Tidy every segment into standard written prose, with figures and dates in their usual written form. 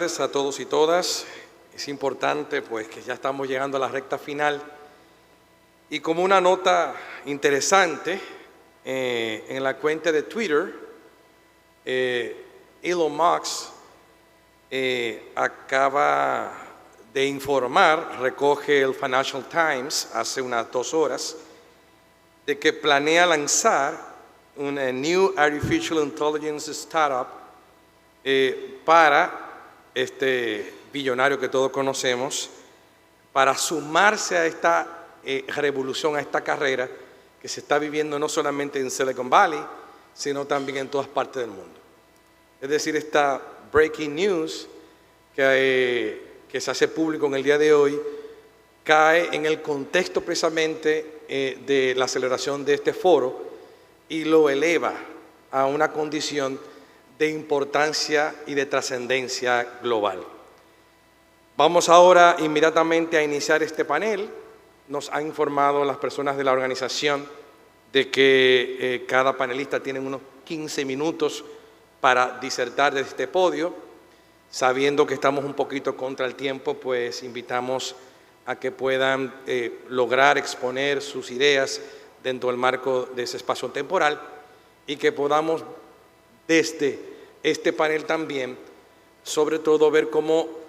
tardes a todos y todas. Es importante pues que ya estamos llegando a la recta final y como una nota interesante en la cuenta de Twitter, Elon Musk acaba de informar, recoge el Financial Times hace unas 2 horas, de que planea lanzar una New Artificial Intelligence Startup para este billonario que todos conocemos, para sumarse a esta revolución, a esta carrera que se está viviendo no solamente en Silicon Valley, sino también en todas partes del mundo. Es decir, esta breaking news que se hace público en el día de hoy cae en el contexto precisamente de la celebración de este foro y lo eleva a una condición de importancia y de trascendencia global. Vamos ahora inmediatamente a iniciar este panel. Nos han informado las personas de la organización de que cada panelista tiene unos 15 minutos para disertar desde este podio. Sabiendo que estamos un poquito contra el tiempo, pues invitamos a que puedan lograr exponer sus ideas dentro del marco de ese espacio temporal y que podamos desde este panel también, sobre todo, ver cómo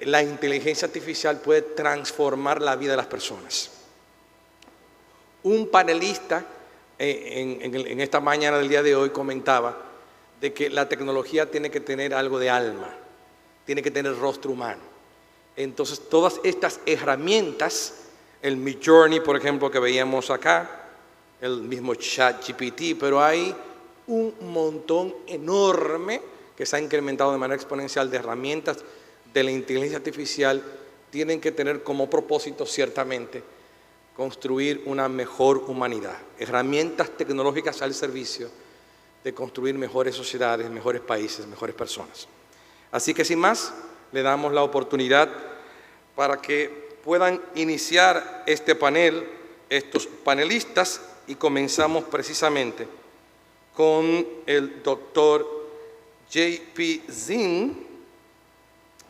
la inteligencia artificial puede transformar la vida de las personas. Un panelista en esta mañana del día de hoy comentaba de que la tecnología tiene que tener algo de alma, tiene que tener rostro humano. Entonces, todas estas herramientas, el Midjourney, por ejemplo, que veíamos acá, el mismo ChatGPT, pero hay un montón enorme que se ha incrementado de manera exponencial de herramientas de la inteligencia artificial, tienen que tener como propósito, ciertamente, construir una mejor humanidad. Herramientas tecnológicas al servicio de construir mejores sociedades, mejores países, mejores personas. Así que sin más, le damos la oportunidad para que puedan iniciar este panel, estos panelistas, y comenzamos precisamente con el doctor J.P. Zinn,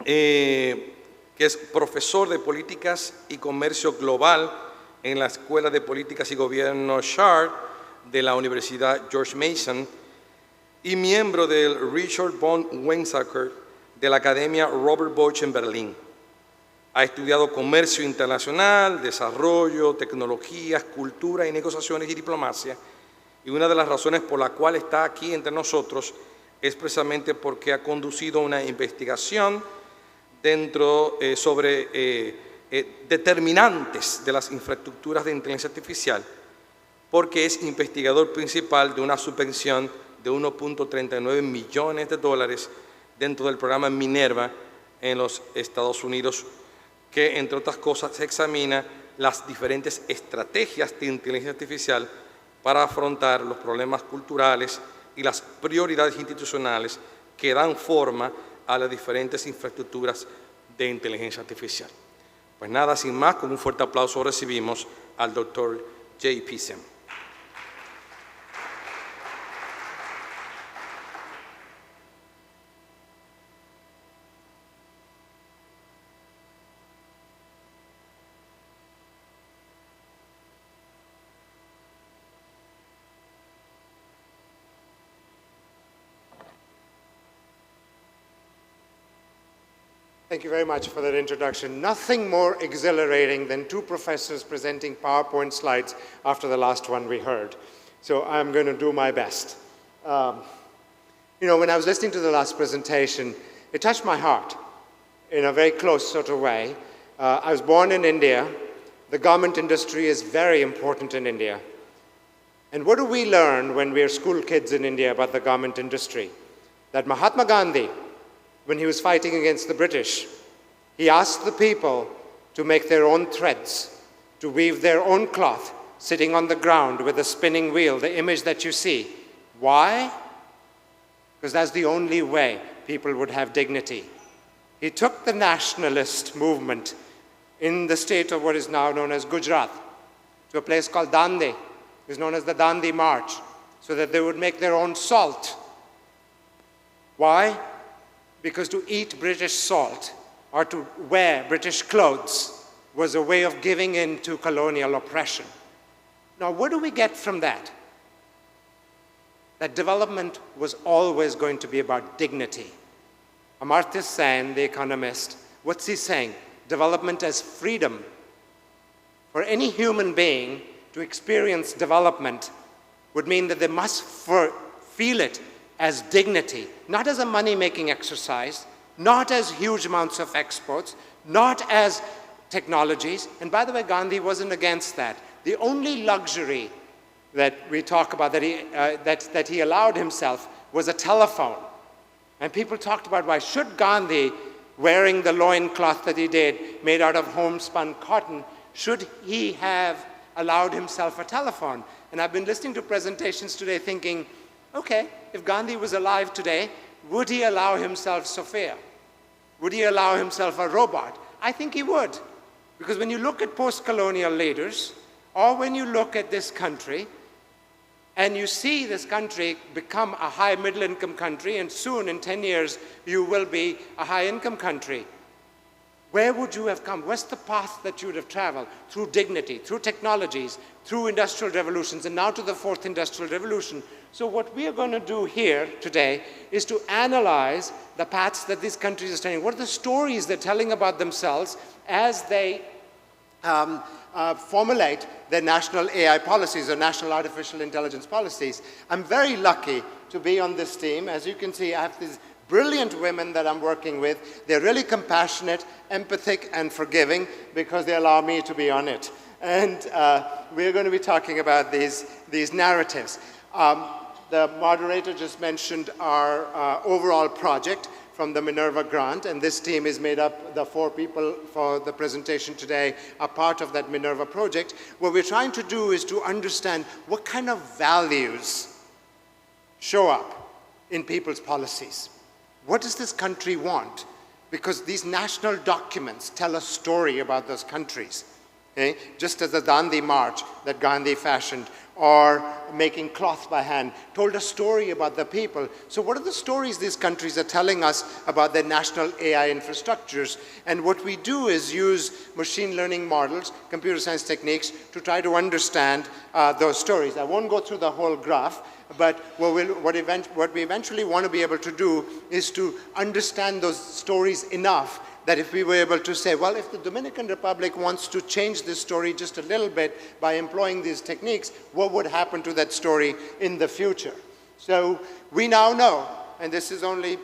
que es profesor de Políticas y Comercio Global en la Escuela de Políticas y Gobierno Shard de la Universidad George Mason y miembro del Richard von Weizsäcker de la Academia Robert Bosch en Berlín. Ha estudiado comercio internacional, desarrollo, tecnologías, cultura y negociaciones y diplomacia. Y una de las razones por la cual está aquí entre nosotros es precisamente porque ha conducido una investigación sobre determinantes de las infraestructuras de inteligencia artificial, porque es investigador principal de una subvención de 1.39 millones de dólares dentro del programa Minerva en los Estados Unidos, que, entre otras cosas, examina las diferentes estrategias de inteligencia artificial para afrontar los problemas culturales y las prioridades institucionales que dan forma a las diferentes infraestructuras de inteligencia artificial. Pues nada, sin más, con un fuerte aplauso recibimos al doctor J.P. Zinn. Thank you very much for that introduction. Nothing more exhilarating than 2 professors presenting PowerPoint slides after the last one we heard. So I'm going to do my best. When I was listening to the last presentation, it touched my heart in a very close sort of way. I was born in India. The garment industry is very important in India. And what do we learn when we're school kids in India about the garment industry? That Mahatma Gandhi, when he was fighting against the British, he asked the people to make their own threads, to weave their own cloth, sitting on the ground with a spinning wheel, the image that you see. Why? Because that's the only way people would have dignity. He took the nationalist movement in the state of what is now known as Gujarat to a place called Dandi, is known as the Dandi March, so that they would make their own salt. Why? because to eat British salt or to wear British clothes was a way of giving in to colonial oppression. Now, what do we get from that? That development was always going to be about dignity. Amartya Sen, the economist, what's he saying? Development as freedom. For any human being to experience development would mean that they must feel it as dignity, not as a money-making exercise, not as huge amounts of exports, not as technologies. And by the way, Gandhi wasn't against that. The only luxury that we talk about that he allowed himself was a telephone. And people talked about why should Gandhi, wearing the loincloth that he did, made out of homespun cotton, should he have allowed himself a telephone? And I've been listening to presentations today thinking, okay, if Gandhi was alive today, would he allow himself Sophia? Would he allow himself a robot? I think he would. Because when you look at post-colonial leaders, or when you look at this country, and you see this country become a high middle-income country, and soon, in 10 years, you will be a high-income country, where would you have come? What's the path that you would have traveled? Through dignity, through technologies, through industrial revolutions, and now to the fourth industrial revolution. So what we are going to do here today is to analyze the paths that these countries are taking. What are the stories they're telling about themselves as they formulate their national AI policies or national artificial intelligence policies? I'm very lucky to be on this team. As you can see, I have these brilliant women that I'm working with. They're really compassionate, empathic, and forgiving because they allow me to be on it. And we're going to be talking about these narratives. The moderator just mentioned our overall project from the Minerva grant, and this team is made up, the 4 people for the presentation today are part of that Minerva project. What we're trying to do is to understand what kind of values show up in people's policies. What does this country want? Because these national documents tell a story about those countries. Okay? Just as the Dandi March that Gandhi fashioned, or making cloth by hand, told a story about the people. So what are the stories these countries are telling us about their national AI infrastructures? And what we do is use machine learning models, computer science techniques, to try to understand those stories. I won't go through the whole graph, but what we eventually want to be able to do is to understand those stories enough that if we were able to say, well, if the Dominican Republic wants to change this story just a little bit by employing these techniques, what would happen to that story in the future? So we now know, and this is only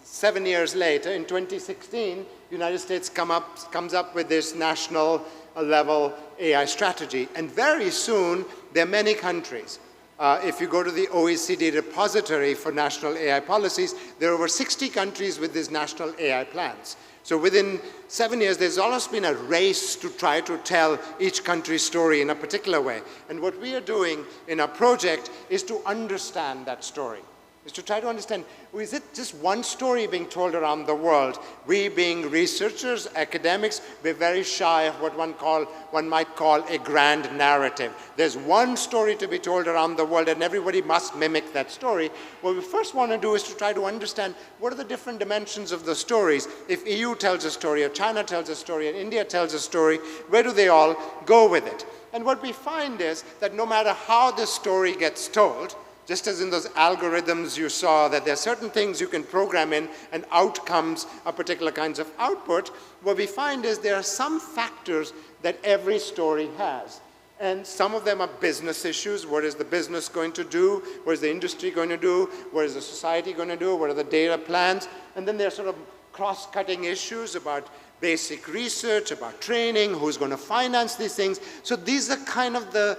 7 years later, in 2016, the United States comes up with this national level AI strategy. And very soon, there are many countries. If you go to the OECD repository for national AI policies, there are over 60 countries with these national AI plans. So within 7 years, there's almost been a race to try to tell each country's story in a particular way. And what we are doing in our project is to understand that story, is to try to understand, is it just one story being told around the world? We being researchers, academics, we're very shy of what one might call a grand narrative. There's one story to be told around the world and everybody must mimic that story. What we first want to do is to try to understand what are the different dimensions of the stories. If EU tells a story, or China tells a story, and India tells a story, where do they all go with it? And what we find is that no matter how the story gets told, just as in those algorithms you saw that there are certain things you can program in and outcomes are particular kinds of output, what we find is there are some factors that every story has. And some of them are business issues. What is the business going to do? What is the industry going to do? What is the society going to do? What are the data plans? And then there are sort of cross-cutting issues about basic research, about training, who's going to finance these things. So these are kind of the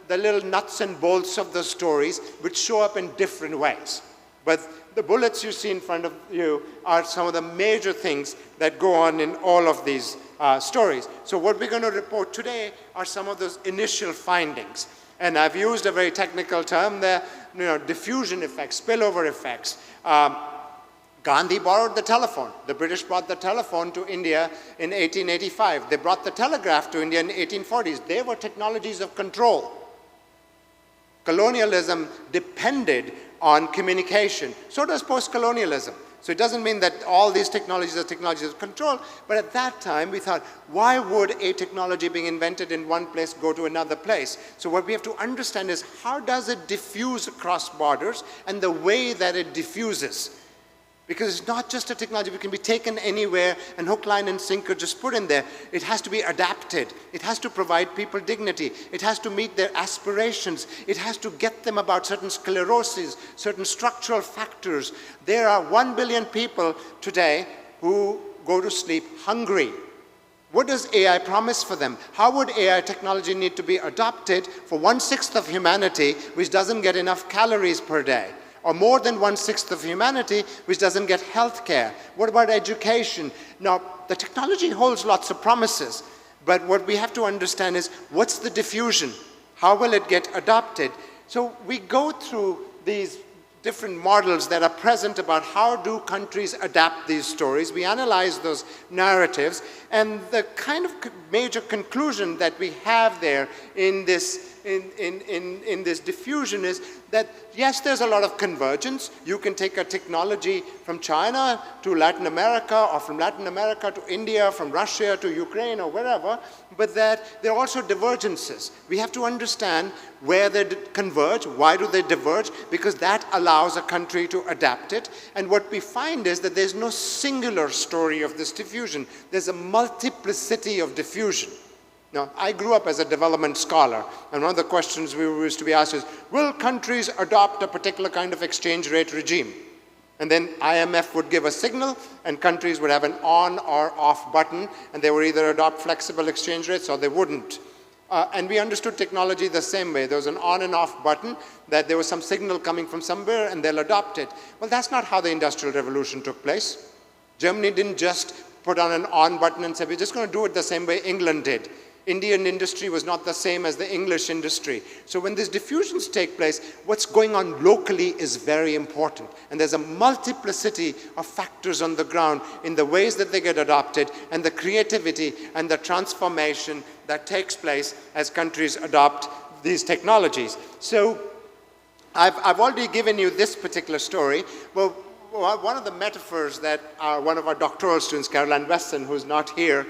little nuts and bolts of the stories which show up in different ways. But the bullets you see in front of you are some of the major things that go on in all of these stories. So what we're going to report today are some of those initial findings. And I've used a very technical term there, diffusion effects, spillover effects. Gandhi borrowed the telephone. The British brought the telephone to India in 1885. They brought the telegraph to India in the 1840s. They were technologies of control. Colonialism depended on communication. So does post-colonialism. So it doesn't mean that all these technologies are technologies of control, but at that time we thought, why would a technology being invented in one place go to another place? So what we have to understand is how does it diffuse across borders and the way that it diffuses. Because it's not just a technology that can be taken anywhere and hook, line, and sinker just put in there. It has to be adapted. It has to provide people dignity. It has to meet their aspirations. It has to get them about certain scleroses, certain structural factors. There are 1 billion people today who go to sleep hungry. What does AI promise for them? How would AI technology need to be adopted for 1/6 of humanity, which doesn't get enough calories per day? Or more than 1/6 of humanity, which doesn't get health care? What about education? Now, the technology holds lots of promises, but what we have to understand is, what's the diffusion? How will it get adopted? So we go through these different models that are present about how do countries adapt these stories. We analyze those narratives, and the kind of major conclusion that we have there in this diffusion is that, yes, there's a lot of convergence. You can take a technology from China to Latin America, or from Latin America to India, from Russia to Ukraine, or wherever, but that there are also divergences. We have to understand where they converge, why do they diverge, because that allows a country to adapt it. And what we find is that there's no singular story of this diffusion. There's a multiplicity of diffusion. Now, I grew up as a development scholar, and one of the questions we used to be asked is, will countries adopt a particular kind of exchange rate regime? And then IMF would give a signal, and countries would have an on or off button, and they would either adopt flexible exchange rates or they wouldn't. And we understood technology the same way. There was an on and off button, that there was some signal coming from somewhere, and they'll adopt it. Well, that's not how the Industrial Revolution took place. Germany didn't just put on an on button and say, we're just going to do it the same way England did. Indian industry was not the same as the English industry. So when these diffusions take place, what's going on locally is very important. And there's a multiplicity of factors on the ground in the ways that they get adopted, and the creativity and the transformation that takes place as countries adopt these technologies. So I've already given you this particular story. Well, one of the metaphors that one of our doctoral students, Caroline Wesson, who's not here,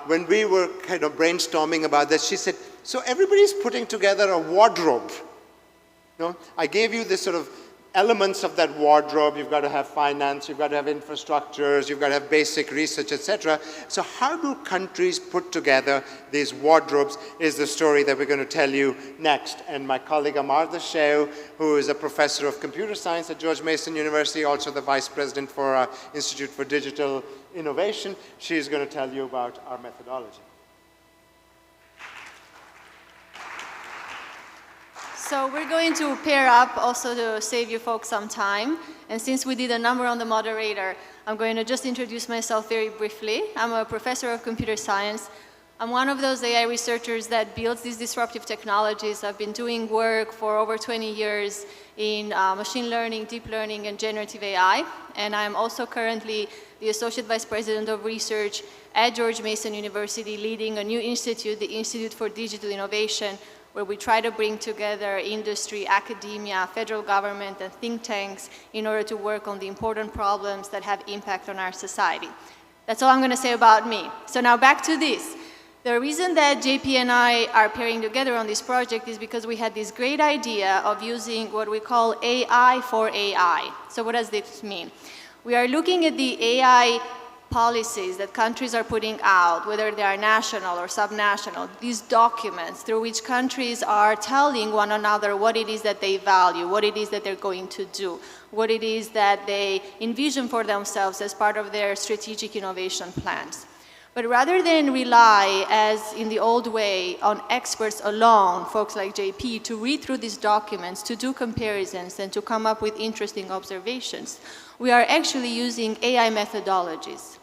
when we were kind of brainstorming about this, she said, so everybody's putting together a wardrobe. You know, I gave you this sort of elements of that wardrobe. You've got to have finance, you've got to have infrastructures, you've got to have basic research, etc. So how do countries put together these wardrobes is the story that we're going to tell you next. And my colleague Amar Desheu, who is a professor of computer science at George Mason University, also the vice president for our Institute for Digital Innovation, she's going to tell you about our methodology. So we're going to pair up also to save you folks some time. And since we did a number on the moderator, I'm going to just introduce myself very briefly. I'm a professor of computer science. I'm one of those AI researchers that builds these disruptive technologies. I've been doing work for over 20 years in machine learning, deep learning, and generative AI. And I'm also currently the Associate Vice President of Research at George Mason University, leading a new institute, the Institute for Digital Innovation, where we try to bring together industry, academia, federal government, and think tanks in order to work on the important problems that have impact on our society. That's all I'm going to say about me. So now back to this. The reason that JP and I are pairing together on this project is because we had this great idea of using what we call AI for AI. So what does this mean? We are looking at the AI policies that countries are putting out, whether they are national or subnational, these documents through which countries are telling one another what it is that they value, what it is that they're going to do, what it is that they envision for themselves as part of their strategic innovation plans. But rather than rely, as in the old way, on experts alone, folks like JP, to read through these documents, to do comparisons, and to come up with interesting observations, we are actually using AI methodologies.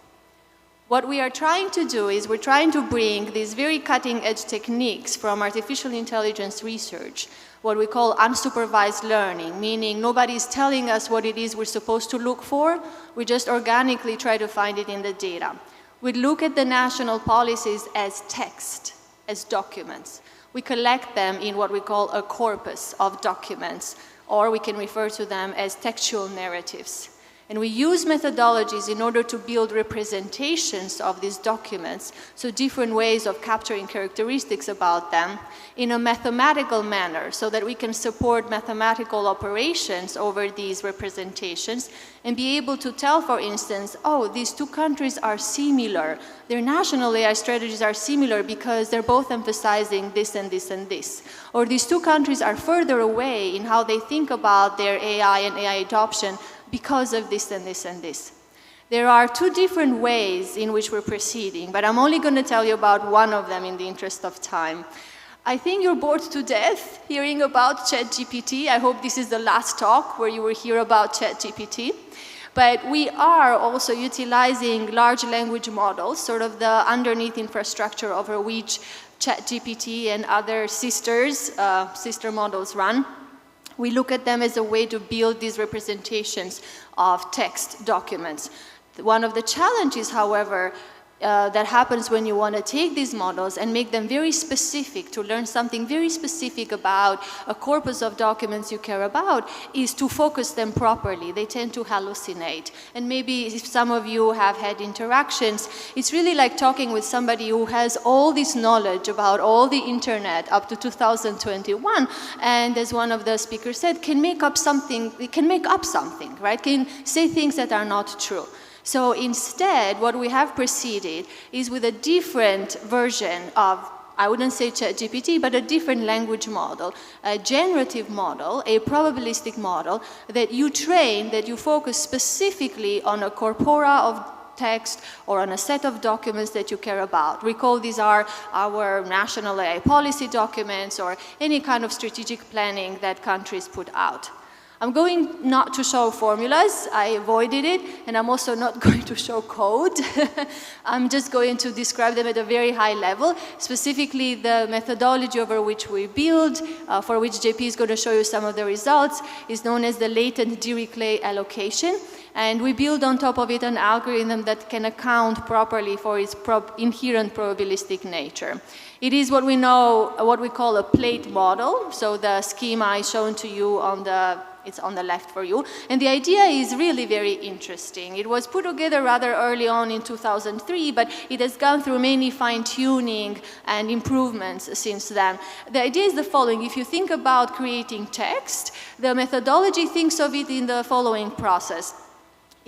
What we are trying to do is we're trying to bring these very cutting-edge techniques from artificial intelligence research, what we call unsupervised learning, meaning nobody's telling us what it is we're supposed to look for, we just organically try to find it in the data. We look at the national policies as text, as documents. We collect them in what we call a corpus of documents, or we can refer to them as textual narratives. And we use methodologies in order to build representations of these documents, so different ways of capturing characteristics about them in a mathematical manner, so that we can support mathematical operations over these representations and be able to tell, for instance, oh, these two countries are similar. Their national AI strategies are similar because they're both emphasizing this and this and this. Or these two countries are further away in how they think about their AI and AI adoption because of this and this and this. There are two different ways in which we're proceeding, but I'm only going to tell you about one of them in the interest of time. I think you're bored to death hearing about ChatGPT. I hope this is the last talk where you will hear about ChatGPT. But we are also utilizing large language models, sort of the underneath infrastructure over which ChatGPT and other sister models run. We look at them as a way to build these representations of text documents. One of the challenges, however, that happens when you want to take these models and make them very specific, to learn something very specific about a corpus of documents you care about, is to focus them properly. They tend to hallucinate. And maybe if some of you have had interactions, it's really like talking with somebody who has all this knowledge about all the internet up to 2021, and as one of the speakers said, can make up something, right? Can say things that are not true. So instead, what we have proceeded is with a different version of, I wouldn't say ChatGPT, but a different language model, a generative model, a probabilistic model that you train, that you focus specifically on a corpora of text or on a set of documents that you care about. Recall, these are our national AI policy documents or any kind of strategic planning that countries put out. I'm going not to show formulas, I avoided it, and I'm also not going to show code. I'm just going to describe them at a very high level, specifically the methodology over which we build, for which JP is going to show you some of the results, is known as the latent Dirichlet allocation. And we build on top of it an algorithm that can account properly for its inherent probabilistic nature. It is what we call a plate model. So the schema is shown to you it's on the left for you. And the idea is really very interesting. It was put together rather early on in 2003, but it has gone through many fine-tuning and improvements since then. The idea is the following. If you think about creating text, the methodology thinks of it in the following process.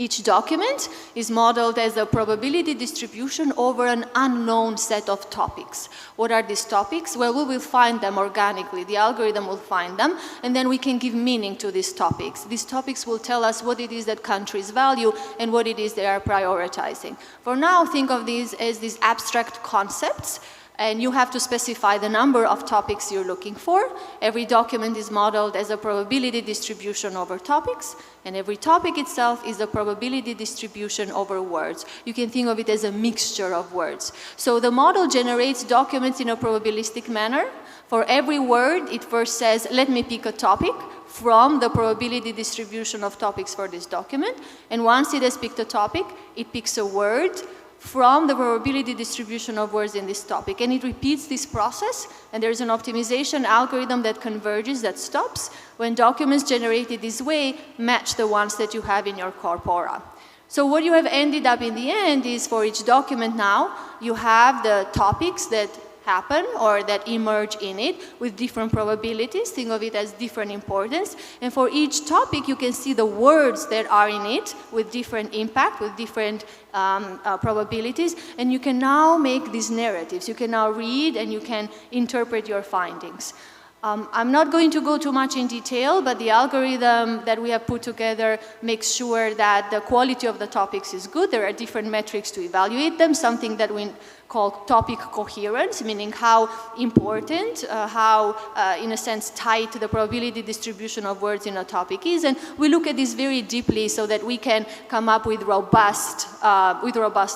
Each document is modeled as a probability distribution over an unknown set of topics. What are these topics? Well, we will find them organically. The algorithm will find them, and then we can give meaning to these topics. These topics will tell us what it is that countries value and what it is they are prioritizing. For now, think of these as these abstract concepts, and you have to specify the number of topics you're looking for. Every document is modeled as a probability distribution over topics, and every topic itself is a probability distribution over words. You can think of it as a mixture of words. So the model generates documents in a probabilistic manner. For every word, it first says, let me pick a topic from the probability distribution of topics for this document. And once it has picked a topic, it picks a word from the probability distribution of words in this topic. And it repeats this process, and there's an optimization algorithm that converges, that stops, when documents generated this way match the ones that you have in your corpora. So what you have ended up in the end is, for each document now, you have the topics that happen or that emerge in it with different probabilities. Think of it as different importance. And for each topic, you can see the words that are in it with different impact, with different probabilities. And you can now make these narratives. You can now read and you can interpret your findings. I'm not going to go too much in detail, but the algorithm that we have put together makes sure that the quality of the topics is good. There are different metrics to evaluate them, something that we call topic coherence, meaning how important, in a sense, tight the probability distribution of words in a topic is. And we look at this very deeply so that we can come up with robust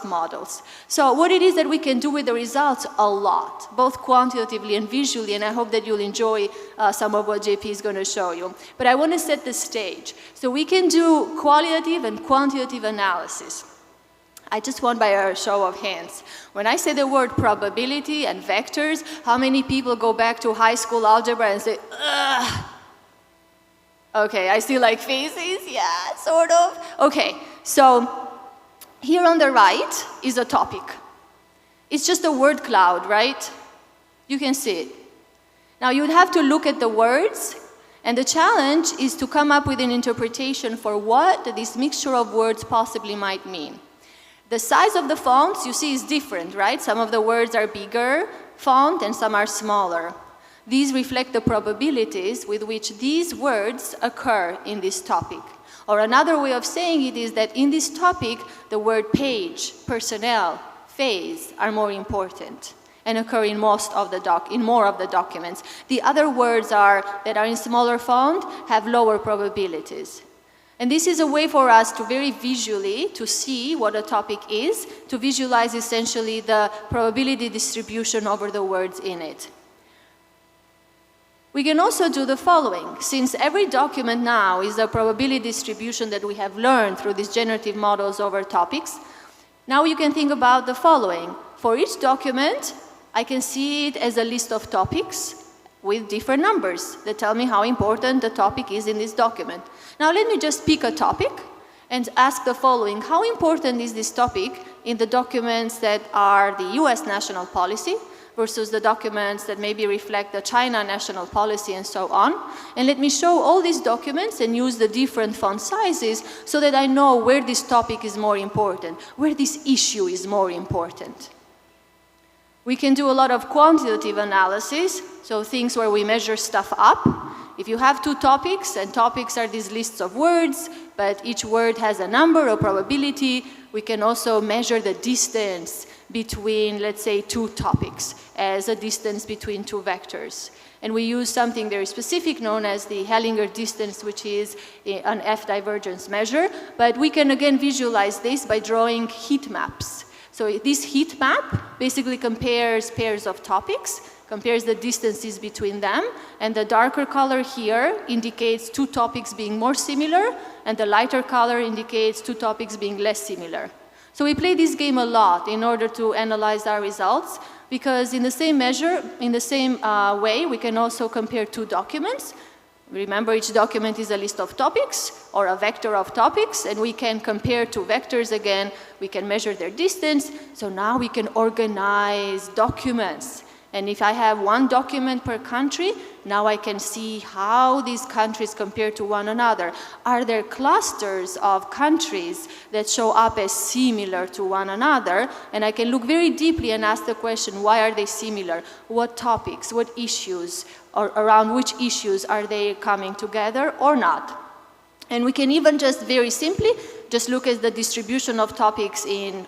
models. So what it is that we can do with the results? A lot, both quantitatively and visually, and I hope that you'll enjoy some of what JP is going to show you. But I want to set the stage. So we can do qualitative and quantitative analysis. I just want by a show of hands. When I say the word probability and vectors, how many people go back to high school algebra and say, ugh? Okay, I see like faces, yeah, sort of. Okay, so here on the right is a topic. It's just a word cloud, right? You can see it. Now you'd have to look at the words, and the challenge is to come up with an interpretation for what this mixture of words possibly might mean. The size of the fonts, you see, is different, right? Some of the words are bigger font and some are smaller. These reflect the probabilities with which these words occur in this topic. Or another way of saying it is that in this topic, the word page, personnel, phase are more important and occur in more of the documents. The other words that are in smaller font have lower probabilities. And this is a way for us to very visually to see what a topic is, to visualize essentially the probability distribution over the words in it. We can also do the following. Since every document now is a probability distribution that we have learned through these generative models over topics, now you can think about the following. For each document, I can see it as a list of topics with different numbers that tell me how important the topic is in this document. Now let me just pick a topic and ask the following. How important is this topic in the documents that are the US national policy versus the documents that maybe reflect the China national policy and so on? And let me show all these documents and use the different font sizes so that I know where this topic is more important, where this issue is more important. We can do a lot of quantitative analysis, so things where we measure stuff up. If you have two topics, and topics are these lists of words, but each word has a number or probability, we can also measure the distance between, let's say, two topics as a distance between two vectors. And we use something very specific known as the Hellinger distance, which is an F divergence measure. But we can again visualize this by drawing heat maps. So this heat map basically compares pairs of topics, compares the distances between them, and the darker color here indicates two topics being more similar, and the lighter color indicates two topics being less similar. So we play this game a lot in order to analyze our results, because in the same measure, in the same way, we can also compare two documents. Remember, each document is a list of topics or a vector of topics, and we can compare two vectors again. We can measure their distance. So now we can organize documents. And if I have one document per country, now I can see how these countries compare to one another. Are there clusters of countries that show up as similar to one another? And I can look very deeply and ask the question, why are they similar? What topics, what issues, or around which issues are they coming together or not? And we can even just very simply just look at the distribution of topics in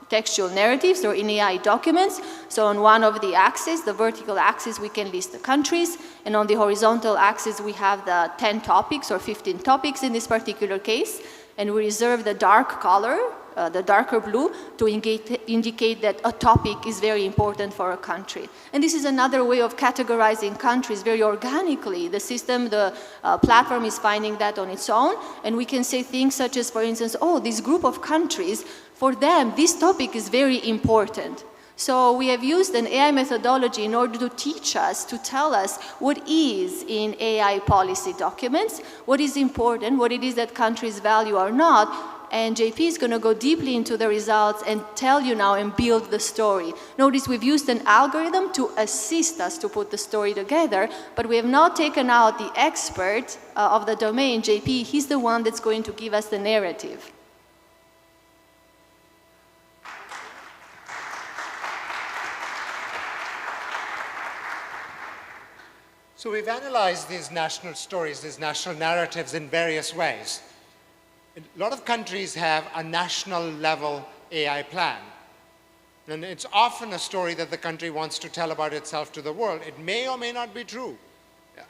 textual narratives or in AI documents. So on one of the axes, the vertical axis, we can list the countries, and on the horizontal axis, we have the 10 topics or 15 topics in this particular case, and we reserve the dark color, the darker blue, to indicate that a topic is very important for a country. And this is another way of categorizing countries very organically. The system, the platform is finding that on its own, and we can say things such as, for instance, oh, this group of countries, for them, this topic is very important. So we have used an AI methodology in order to teach us, to tell us what is in AI policy documents, what is important, what it is that countries value or not, and JP is going to go deeply into the results and tell you now and build the story. Notice we've used an algorithm to assist us to put the story together, but we have not taken out the expert of the domain, JP. He's the one that's going to give us the narrative. So we've analyzed these national stories, these national narratives in various ways. A lot of countries have a national level AI plan. And it's often a story that the country wants to tell about itself to the world. It may or may not be true,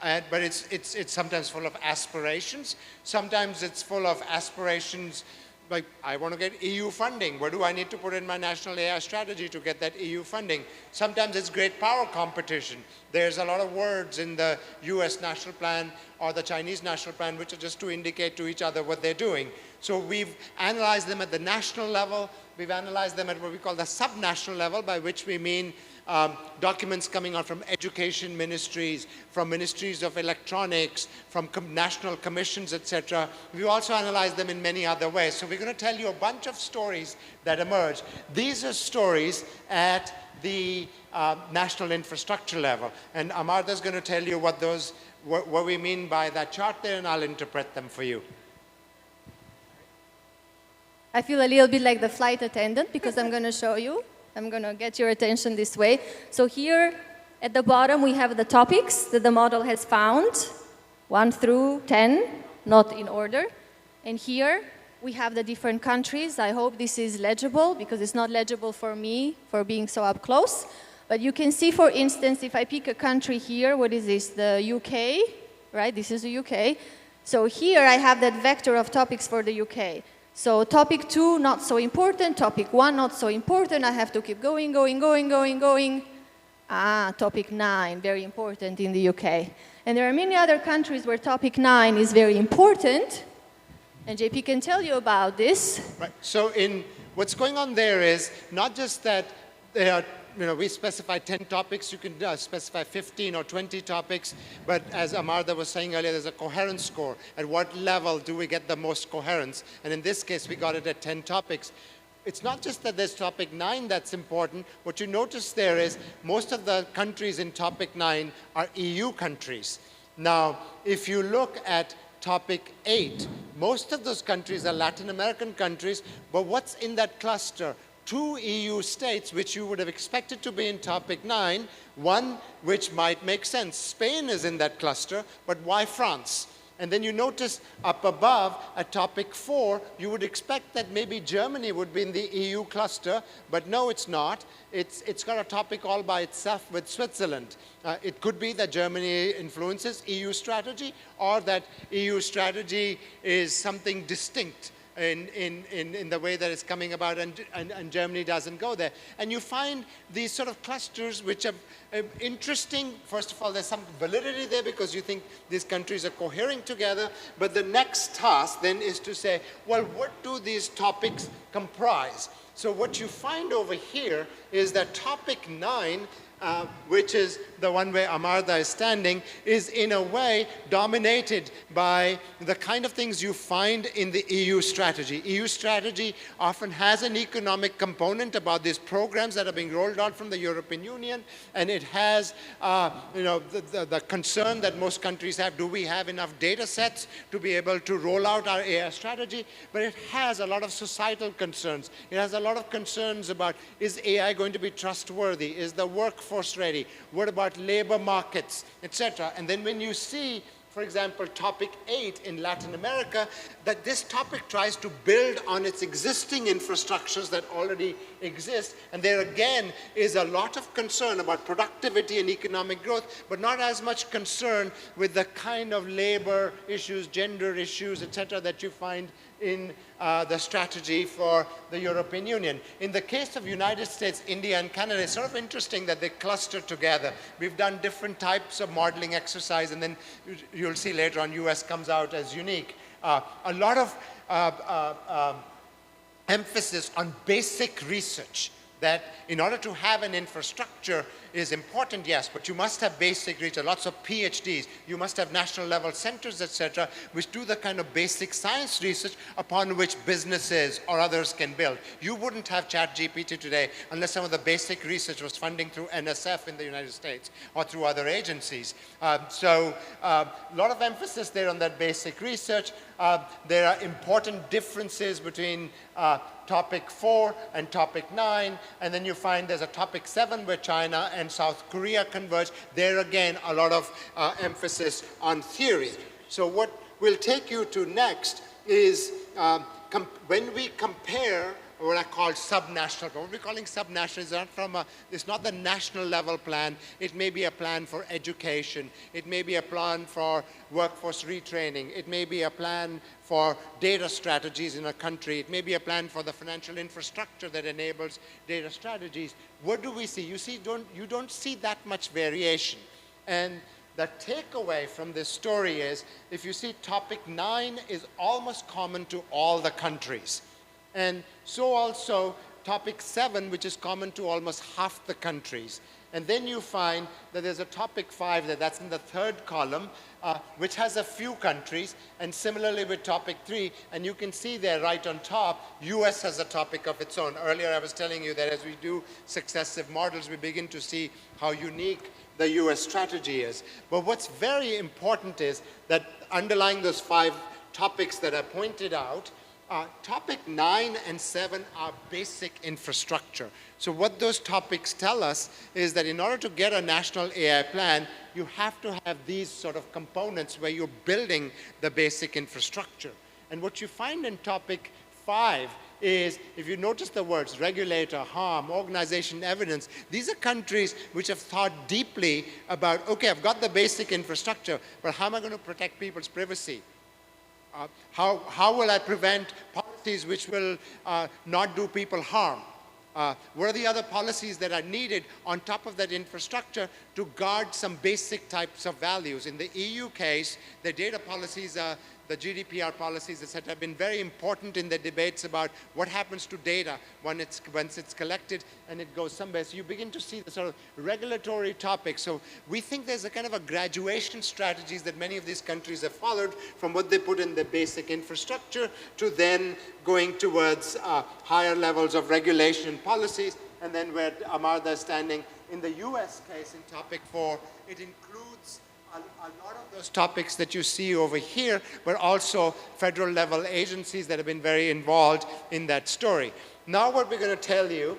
but it's sometimes full of aspirations. Sometimes it's full of aspirations like, I want to get EU funding. What do I need to put in my national AI strategy to get that EU funding? Sometimes it's great power competition. There's a lot of words in the US national plan or the Chinese national plan which are just to indicate to each other what they're doing. So we've analyzed them at the national level. We've analyzed them at what we call the subnational level, by which we mean documents coming out from education ministries, from ministries of electronics, from national commissions, etc. We also analyze them in many other ways. So we're going to tell you a bunch of stories that emerge. These are stories at the national infrastructure level. And Amartya is going to tell you what we mean by that chart there, and I'll interpret them for you. I feel a little bit like the flight attendant because I'm going to show you. I'm going to get your attention this way. So here at the bottom, we have the topics that the model has found, 1 through 10, not in order. And here we have the different countries. I hope this is legible because it's not legible for me for being so up close. But you can see, for instance, if I pick a country here, what is this? The UK, right? This is the UK. So here I have that vector of topics for the UK. So topic 2, not so important. Topic 1, not so important. I have to keep going. Topic 9, very important in the UK. And there are many other countries where topic 9 is very important. And JP can tell you about this. Right. So what's going on there is not just that they are, we specify 10 topics, you can specify 15 or 20 topics, but as Amartya was saying earlier, there's a coherence score. At what level do we get the most coherence? And in this case, we got it at 10 topics. It's not just that there's topic 9 that's important. What you notice there is most of the countries in topic 9 are EU countries. Now, if you look at topic 8, most of those countries are Latin American countries, but what's in that cluster? 2 EU states which you would have expected to be in topic 9, one which might make sense. Spain is in that cluster, but why France? And then you notice up above at topic 4, you would expect that maybe Germany would be in the EU cluster, but no, it's not. It's got a topic all by itself with Switzerland. It could be that Germany influences EU strategy, or that EU strategy is something distinct in the way that it's coming about, and Germany doesn't go there. And you find these sort of clusters which are interesting. First of all, there's some validity there because you think these countries are cohering together, but the next task then is to say, well, what do these topics comprise? So what you find over here is that topic 9, which is the one where Amartya is standing, is in a way dominated by the kind of things you find in the EU strategy. EU strategy often has an economic component about these programs that are being rolled out from the European Union, and it has the concern that most countries have, do we have enough data sets to be able to roll out our AI strategy? But it has a lot of societal concerns. It has a lot of concerns about, is AI going to be trustworthy? Is the workforce ready? What about labor markets, etc.? And then when you see, for example, topic 8 in Latin America, that this topic tries to build on its existing infrastructures that already exist. And there again is a lot of concern about productivity and economic growth, but not as much concern with the kind of labor issues, gender issues, etc., that you find in the strategy for the European Union. In the case of United States, India, and Canada, it's sort of interesting that they cluster together. We've done different types of modeling exercise, and then you'll see later on US comes out as unique. A lot of emphasis on basic research, that in order to have an infrastructure is important, yes, but you must have basic research, lots of PhDs, you must have national level centers, etc., which do the kind of basic science research upon which businesses or others can build. You wouldn't have ChatGPT today unless some of the basic research was funding through NSF in the United States or through other agencies. So a lot of emphasis there on that basic research. There are important differences between topic 4 and topic 9, and then you find there's a topic 7 where China and South Korea converge. There again, a lot of emphasis on theory. So what we'll take you to next is when we compare what I call subnational. What we're calling subnational is not it's not the national level plan. It may be a plan for education. It may be a plan for workforce retraining. It may be a plan for data strategies in a country. It may be a plan for the financial infrastructure that enables data strategies. What do we see? You don't see that much variation. And the takeaway from this story is, if you see topic 9 is almost common to all the countries. And so also topic 7, which is common to almost half the countries. And then you find that there's a topic 5 that's in the third column, which has a few countries, and similarly with topic 3, and you can see there right on top, US has a topic of its own. Earlier I was telling you that as we do successive models, we begin to see how unique the US strategy is. But what's very important is that underlying those 5 topics that I pointed out, topic 9 and 7 are basic infrastructure. So what those topics tell us is that in order to get a national AI plan, you have to have these sort of components where you're building the basic infrastructure. And what you find in topic 5 is, if you notice the words regulator, harm, organization, evidence, these are countries which have thought deeply about, okay, I've got the basic infrastructure, but how am I going to protect people's privacy? How will I prevent policies which will not do people harm? What are the other policies that are needed on top of that infrastructure to guard some basic types of values? In the EU case, the data policies are the GDPR policies, etc., have been very important in the debates about what happens to data once it's collected and it goes somewhere. So you begin to see the sort of regulatory topics. So we think there's a kind of a graduation strategies that many of these countries have followed from what they put in the basic infrastructure to then going towards higher levels of regulation and policies. And then where Amartha is standing, in the US case, in topic 4, it includes a lot of those topics that you see over here, but also federal level agencies that have been very involved in that story. Now what we're going to tell you,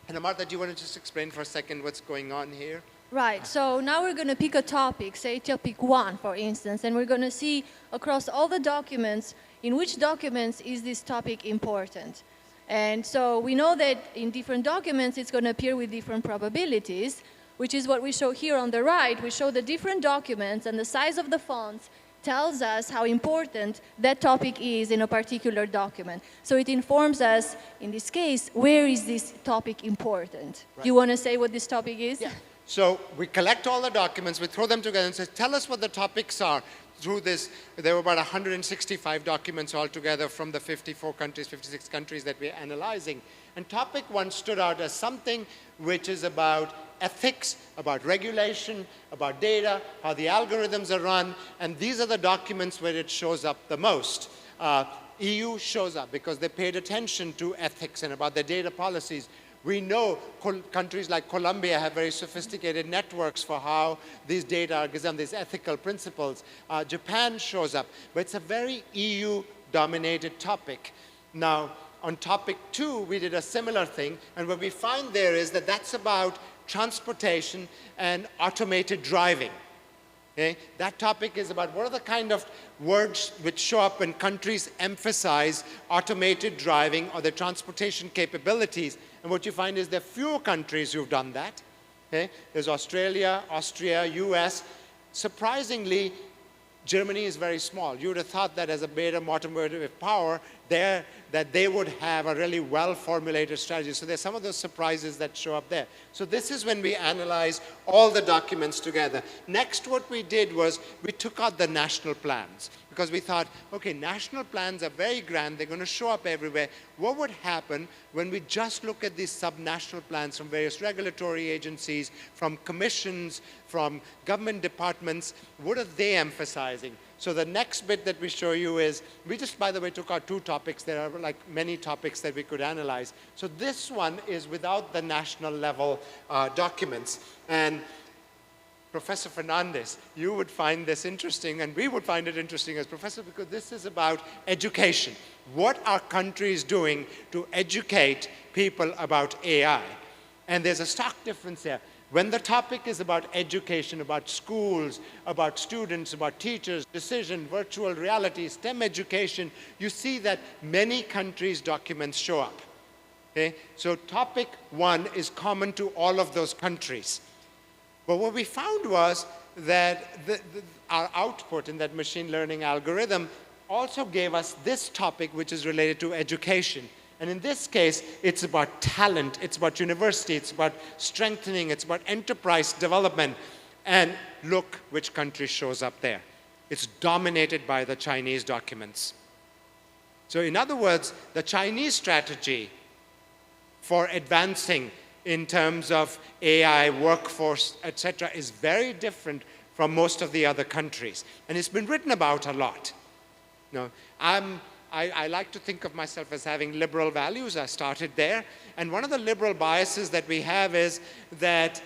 and Amartha, do you want to just explain for a second what's going on here? Right, so now we're going to pick a topic, say topic 1, for instance, and we're going to see across all the documents, in which documents is this topic important. And so we know that in different documents, it's going to appear with different probabilities, which is what we show here on the right. We show the different documents, and the size of the fonts tells us how important that topic is in a particular document. So it informs us, in this case, where is this topic important? Right. Do you want to say what this topic is? Yeah. So we collect all the documents, we throw them together and say, tell us what the topics are. Through this, there were about 165 documents altogether from the 54 countries, 56 countries that we're analyzing. And topic 1 stood out as something which is about ethics, about regulation, about data, how the algorithms are run, and these are the documents where it shows up the most. EU shows up because they paid attention to ethics and about their data policies. We know countries like Colombia have very sophisticated networks for how these data are given, these ethical principles. Japan shows up, but it's a very EU-dominated topic. Now, on topic 2, we did a similar thing, and what we find there is that that's about transportation and automated driving. Okay? That topic is about what are the kind of words which show up when countries emphasize automated driving or their transportation capabilities. And what you find is there are fewer countries who've done that. Okay? There's Australia, Austria, US. Surprisingly, Germany is very small. You would have thought that as a major automotive power, that they would have a really well-formulated strategy. So there's some of those surprises that show up there. So this is when we analyze all the documents together. Next, what we did was we took out the national plans because we thought, okay, national plans are very grand. They're going to show up everywhere. What would happen when we just look at these sub-national plans from various regulatory agencies, from commissions, from government departments? What are they emphasizing? So the next bit that we show you is, we just, by the way, took out 2 topics. There are like many topics that we could analyze. So this one is without the national level documents. And Professor Fernandez, you would find this interesting, and we would find it interesting as professor, because this is about education. What are countries doing to educate people about AI? And there's a stark difference there. When the topic is about education, about schools, about students, about teachers, decision, virtual reality, STEM education, you see that many countries' documents show up. Okay? So topic 1 is common to all of those countries. But what we found was that our output in that machine learning algorithm also gave us this topic, which is related to education. And in this case, it's about talent, it's about university, it's about strengthening, it's about enterprise development. And look which country shows up there. It's dominated by the Chinese documents. So in other words, the Chinese strategy for advancing in terms of AI, workforce, etc., is very different from most of the other countries. And it's been written about a lot. Now, I like to think of myself as having liberal values. I started there. And one of the liberal biases that we have is that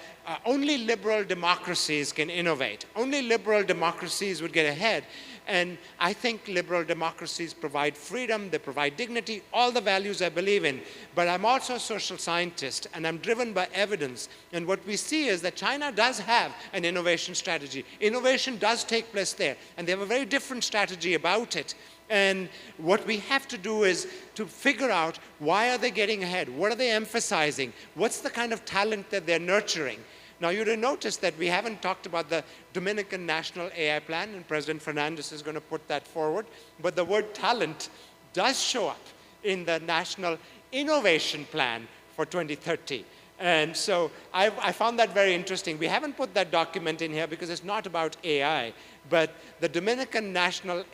only liberal democracies can innovate. Only liberal democracies would get ahead. And I think liberal democracies provide freedom, they provide dignity, all the values I believe in. But I'm also a social scientist, and I'm driven by evidence. And what we see is that China does have an innovation strategy. Innovation does take place there, and they have a very different strategy about it. And what we have to do is to figure out, why are they getting ahead? What are they emphasizing? What's the kind of talent that they're nurturing? Now, you'd have noticed that we haven't talked about the Dominican National AI Plan, and President Fernandez is going to put that forward. But the word talent does show up in the National Innovation Plan for 2030. And so I found that very interesting. We haven't put that document in here because it's not about AI, but the Dominican National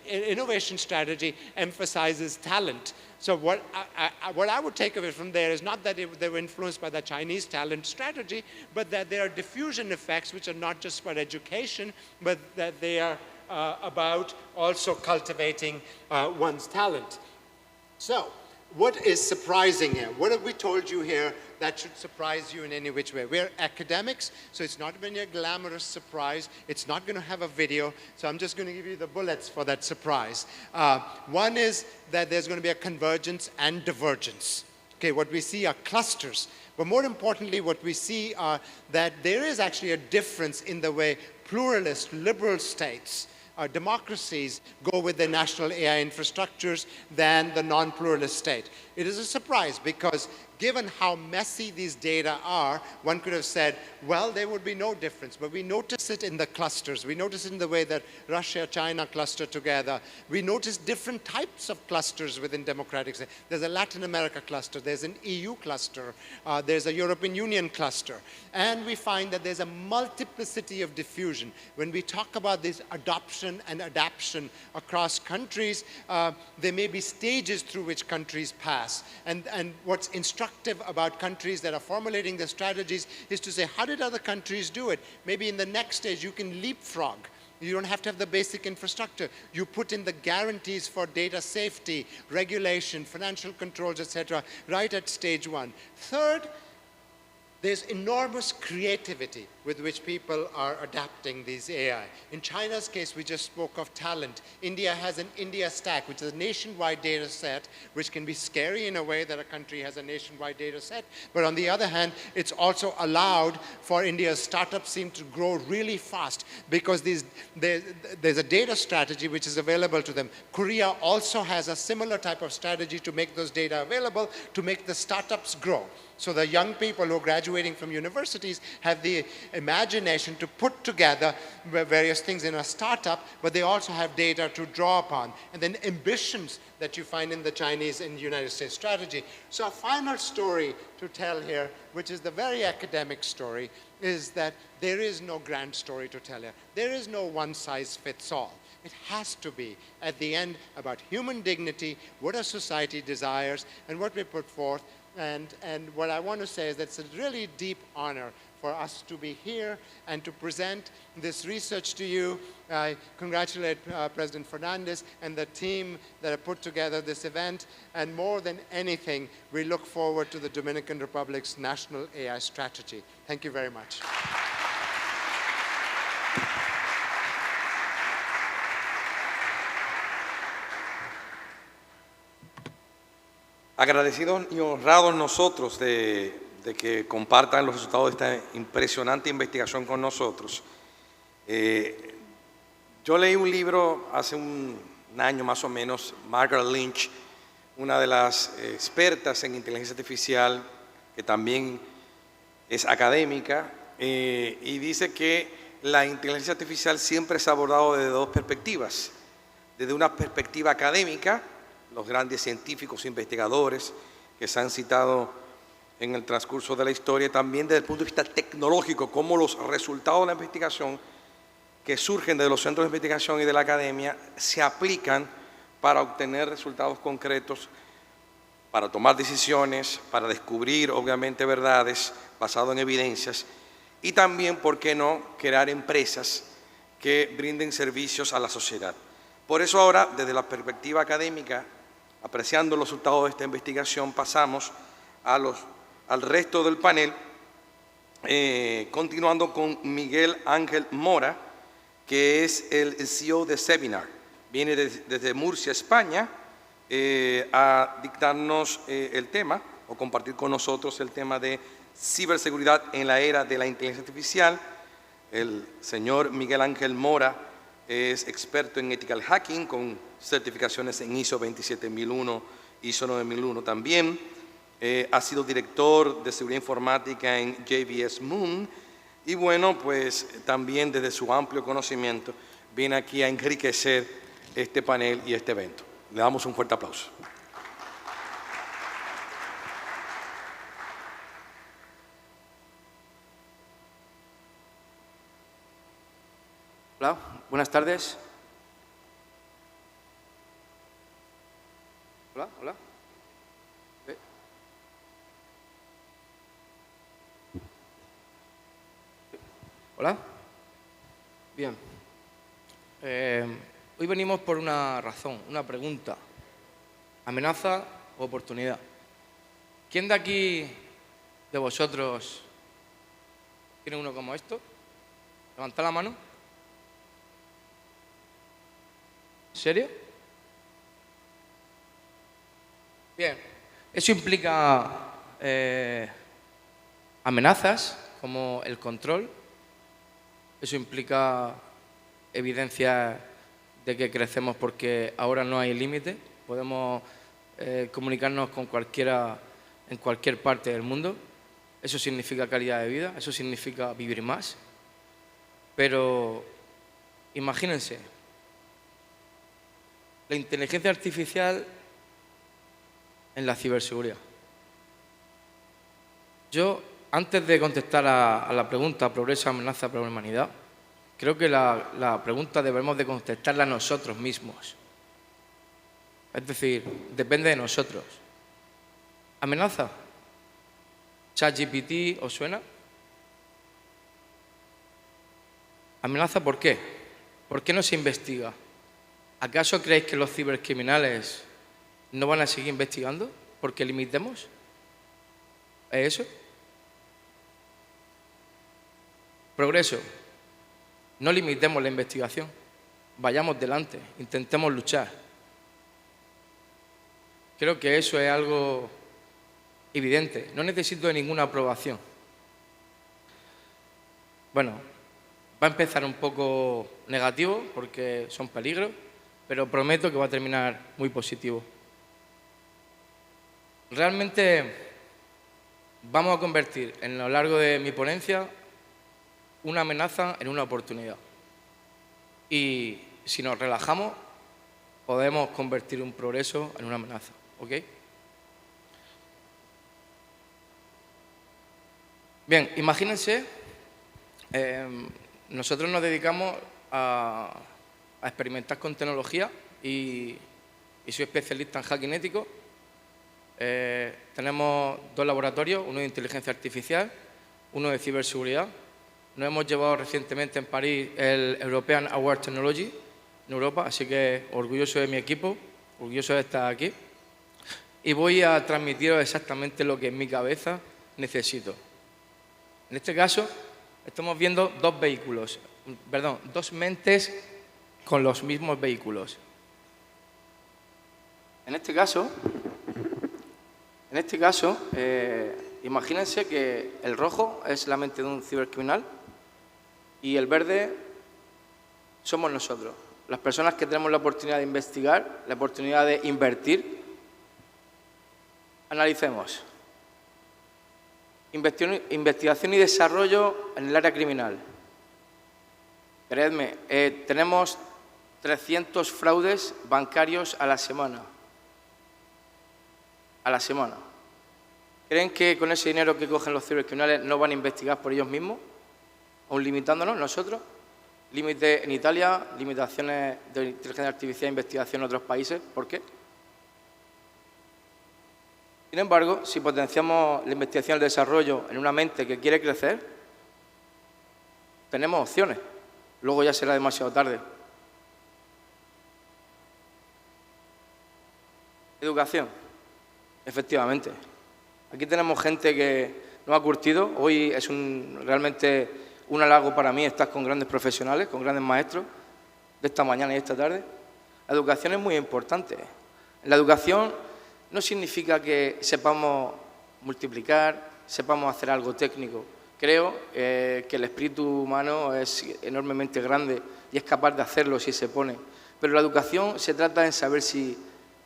Innovation Strategy emphasizes talent. So what I would take of it from there is not that they were influenced by the Chinese talent strategy, but that there are diffusion effects which are not just about education, but that they are about also cultivating one's talent. So, what is surprising here? What have we told you here that should surprise you in any which way? We're academics, so it's not going to be a glamorous surprise. It's not going to have a video, so I'm just going to give you the bullets for that surprise. One is that there's going to be a convergence and divergence. Okay, what we see are clusters. But more importantly, what we see are that there is actually a difference in the way pluralist, liberal states, democracies go with their national AI infrastructures than the non-pluralist state. It is a surprise because given how messy these data are, one could have said, well, there would be no difference. But we notice it in the clusters. We notice it in the way that Russia, China cluster together. We notice different types of clusters within democratic states. There's a Latin America cluster. There's an EU cluster. There's a European Union cluster. And we find that there's a multiplicity of diffusion. When we talk about this adoption and adaptation across countries, there may be stages through which countries pass. And what's instructive about countries that are formulating their strategies is to say, how did other countries do it? Maybe in the next stage you can leapfrog. You don't have to have the basic infrastructure. You put in the guarantees for data safety, regulation, financial controls, etc., right at stage one. Third, there's enormous creativity with which people are adapting these AI. In China's case, we just spoke of talent. India has an India Stack, which is a nationwide data set, which can be scary in a way that a country has a nationwide data set. But on the other hand, it's also allowed for India's startup scene to grow really fast because there's a data strategy which is available to them. Korea also has a similar type of strategy to make those data available, to make the startups grow. So the young people who are graduating from universities have the imagination to put together various things in a startup, but they also have data to draw upon. And then ambitions that you find in the Chinese and United States strategy. So a final story to tell here, which is the very academic story, is that there is no grand story to tell here. There is no one size fits all. It has to be, at the end, about human dignity, what a society desires, and what we put forth. And what I want to say is that it's a really deep honor for us to be here and to present this research to you. I congratulate President Fernandez and the team that have put together this event. And more than anything, we look forward to the Dominican Republic's national AI strategy. Thank you very much. Agradecidos y honrados nosotros de que compartan los resultados de esta impresionante investigación con nosotros. Yo leí un libro hace un año más o menos, Margaret Lynch, una de las expertas en inteligencia artificial, que también es académica, y dice que la inteligencia artificial siempre se ha abordado desde dos perspectivas. Desde una perspectiva académica, los grandes científicos, investigadores que se han citado en el transcurso de la historia, también desde el punto de vista tecnológico, cómo los resultados de la investigación que surgen de los centros de investigación y de la academia se aplican para obtener resultados concretos para tomar decisiones, para descubrir, obviamente, verdades basadas en evidencias y también, ¿por qué no?, crear empresas que brinden servicios a la sociedad. Por eso ahora, desde la perspectiva académica, apreciando los resultados de esta investigación, pasamos al resto del panel, continuando con Miguel Ángel Mora, que es el CEO de Seminar. Viene desde Murcia, España, a dictarnos el tema, o compartir con nosotros el tema de ciberseguridad en la era de la inteligencia artificial. El señor Miguel Ángel Mora es experto en ethical hacking, con certificaciones en ISO 27001, ISO 9001 también. Ha sido director de seguridad informática en JBS Moon y bueno, pues también desde su amplio conocimiento viene aquí a enriquecer este panel y este evento. Le damos un fuerte aplauso. Hola, buenas tardes. Hola, hola. Hola. Bien. Hoy venimos por una razón, una pregunta. ¿Amenaza o oportunidad? ¿Quién de aquí, de vosotros, tiene uno como esto? Levantad la mano. ¿En serio? Bien. Eso implica amenazas como el control. Eso implica evidencia de que crecemos porque ahora no hay límite. Podemos comunicarnos con cualquiera en cualquier parte del mundo. Eso significa calidad de vida, eso significa vivir más. Pero imagínense, la inteligencia artificial en la ciberseguridad. Yo, antes de contestar a la pregunta ¿progreso, amenaza para la humanidad?, creo que la pregunta debemos de contestarla nosotros mismos. Es decir, depende de nosotros. ¿Amenaza? ¿ChatGPT os suena? ¿Amenaza por qué? ¿Por qué no se investiga? ¿Acaso creéis que los cibercriminales no van a seguir investigando porque limitemos? ¿Es eso? Progreso. No limitemos la investigación. Vayamos delante, intentemos luchar. Creo que eso es algo evidente. No necesito de ninguna aprobación. Bueno, va a empezar un poco negativo porque son peligros, pero prometo que va a terminar muy positivo. Realmente vamos a convertir en lo largo de mi ponencia una amenaza en una oportunidad. Y si nos relajamos, podemos convertir un progreso en una amenaza. ¿Ok? Bien, imagínense, nosotros nos dedicamos a experimentar con tecnología y soy especialista en hacking ético. Tenemos dos laboratorios, uno de inteligencia artificial, uno de ciberseguridad. Nos hemos llevado recientemente en París el European Award Technology en Europa, así que orgulloso de mi equipo, orgulloso de estar aquí. Y voy a transmitiros exactamente lo que en mi cabeza necesito. En este caso, estamos viendo dos mentes con los mismos vehículos. En este caso, imagínense que el rojo es la mente de un cibercriminal y el verde somos nosotros, las personas que tenemos la oportunidad de investigar, la oportunidad de invertir. Analicemos. Investigación y desarrollo en el área criminal. Creedme, tenemos 300 fraudes bancarios a la semana. ¿Creen que con ese dinero que cogen los cibercriminales no van a investigar por ellos mismos? ¿Aún limitándonos nosotros? Límite en Italia, limitaciones de inteligencia artificial e investigación en otros países. ¿Por qué? Sin embargo, si potenciamos la investigación y el desarrollo en una mente que quiere crecer, tenemos opciones. Luego ya será demasiado tarde. Educación. Efectivamente. Aquí tenemos gente que nos ha curtido. Hoy es realmente un halago para mí estar con grandes profesionales, con grandes maestros de esta mañana y esta tarde. La educación es muy importante. La educación no significa que sepamos multiplicar, sepamos hacer algo técnico. Creo que el espíritu humano es enormemente grande y es capaz de hacerlo si se pone. Pero la educación se trata de saber si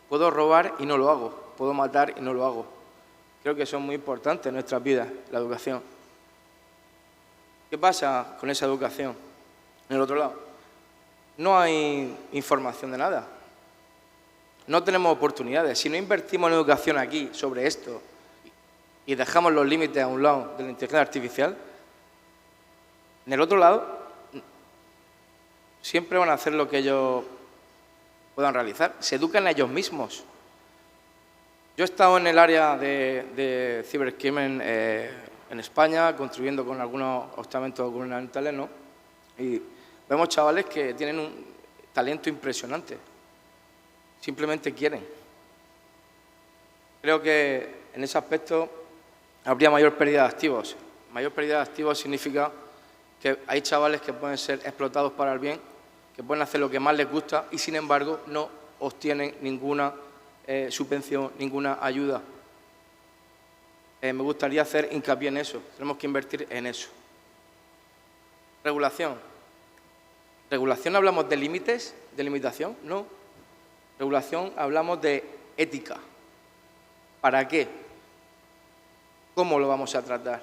puedo robar y no lo hago, puedo matar y no lo hago. Creo que son muy importantes en nuestras vidas, la educación. ¿Qué pasa con esa educación? En el otro lado, no hay información de nada. No tenemos oportunidades. Si no invertimos en educación aquí sobre esto y dejamos los límites a un lado de la inteligencia artificial, en el otro lado siempre van a hacer lo que ellos puedan realizar. Se educan a ellos mismos. Yo he estado en el área de cibercrimen en España, contribuyendo con algunos estamentos gubernamentales, ¿no? Y vemos chavales que tienen un talento impresionante. Simplemente quieren. Creo que en ese aspecto habría mayor pérdida de activos. Mayor pérdida de activos significa que hay chavales que pueden ser explotados para el bien, que pueden hacer lo que más les gusta y, sin embargo, no obtienen ninguna subvención, ninguna ayuda. Me gustaría hacer hincapié en eso. Tenemos que invertir en eso. Regulación. ¿Regulación hablamos de límites, de limitación? No. Regulación hablamos de ética. ¿Para qué? ¿Cómo lo vamos a tratar?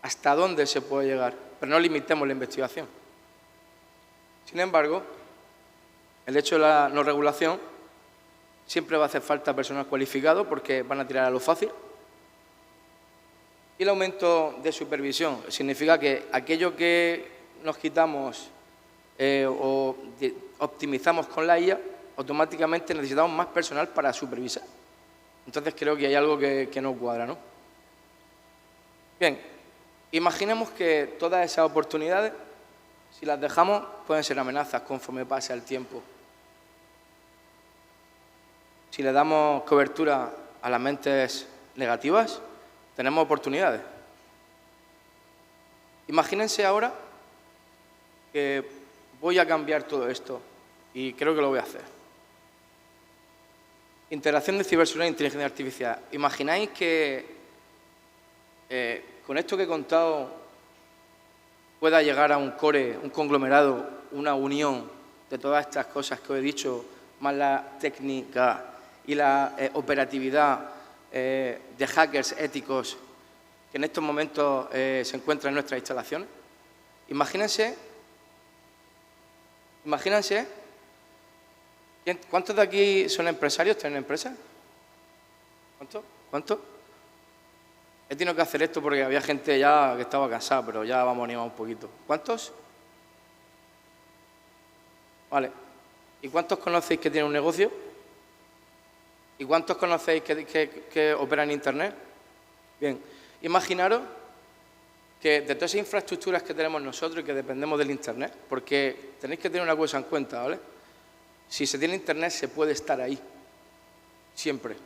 ¿Hasta dónde se puede llegar? Pero no limitemos la investigación. Sin embargo, el hecho de la no regulación siempre va a hacer falta personal cualificado porque van a tirar a lo fácil. Y el aumento de supervisión significa que aquello que nos quitamos o optimizamos con la IA, automáticamente necesitamos más personal para supervisar. Entonces creo que hay algo que no cuadra, ¿no? Bien, imaginemos que todas esas oportunidades, si las dejamos, pueden ser amenazas conforme pase el tiempo. Si le damos cobertura a las mentes negativas, tenemos oportunidades. Imagínense ahora que voy a cambiar todo esto y creo que lo voy a hacer. Integración de ciberseguridad e inteligencia artificial. ¿Imagináis que con esto que he contado pueda llegar a un core, un conglomerado, una unión de todas estas cosas que os he dicho, más la técnica y la operatividad de hackers éticos que en estos momentos se encuentran en nuestras instalaciones? Imagínense, ¿cuántos de aquí son empresarios, tienen empresas? ¿Cuántos? He tenido que hacer esto porque había gente ya que estaba cansada, pero ya vamos a animar un poquito. ¿Cuántos? Vale. ¿Y cuántos conocéis que tienen un negocio? ¿Y cuántos conocéis que operan en Internet? Bien, imaginaros que de todas esas infraestructuras que tenemos nosotros y que dependemos del Internet, porque tenéis que tener una cosa en cuenta, ¿vale? Si se tiene Internet se puede estar ahí, siempre.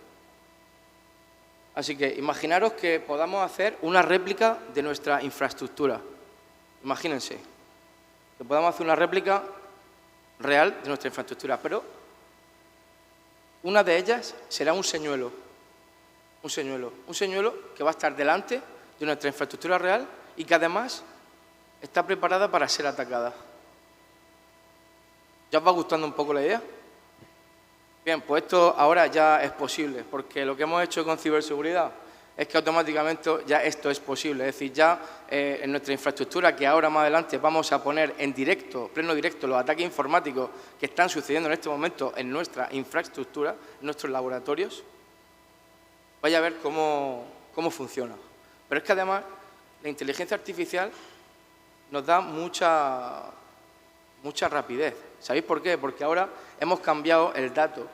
Así que imaginaros que podamos hacer una réplica de nuestra infraestructura. Imagínense, que podamos hacer una réplica real de nuestra infraestructura, pero una de ellas será un señuelo que va a estar delante de nuestra infraestructura real y que además está preparada para ser atacada. ¿Ya os va gustando un poco la idea? Bien, pues esto ahora ya es posible, porque lo que hemos hecho con ciberseguridad es que automáticamente ya esto es posible. Es decir, ya en nuestra infraestructura, que ahora más adelante vamos a poner en directo, pleno directo, los ataques informáticos que están sucediendo en este momento en nuestra infraestructura, en nuestros laboratorios, vaya a ver cómo funciona. Pero es que además la inteligencia artificial nos da mucha rapidez. ¿Sabéis por qué? Porque ahora hemos cambiado el dato.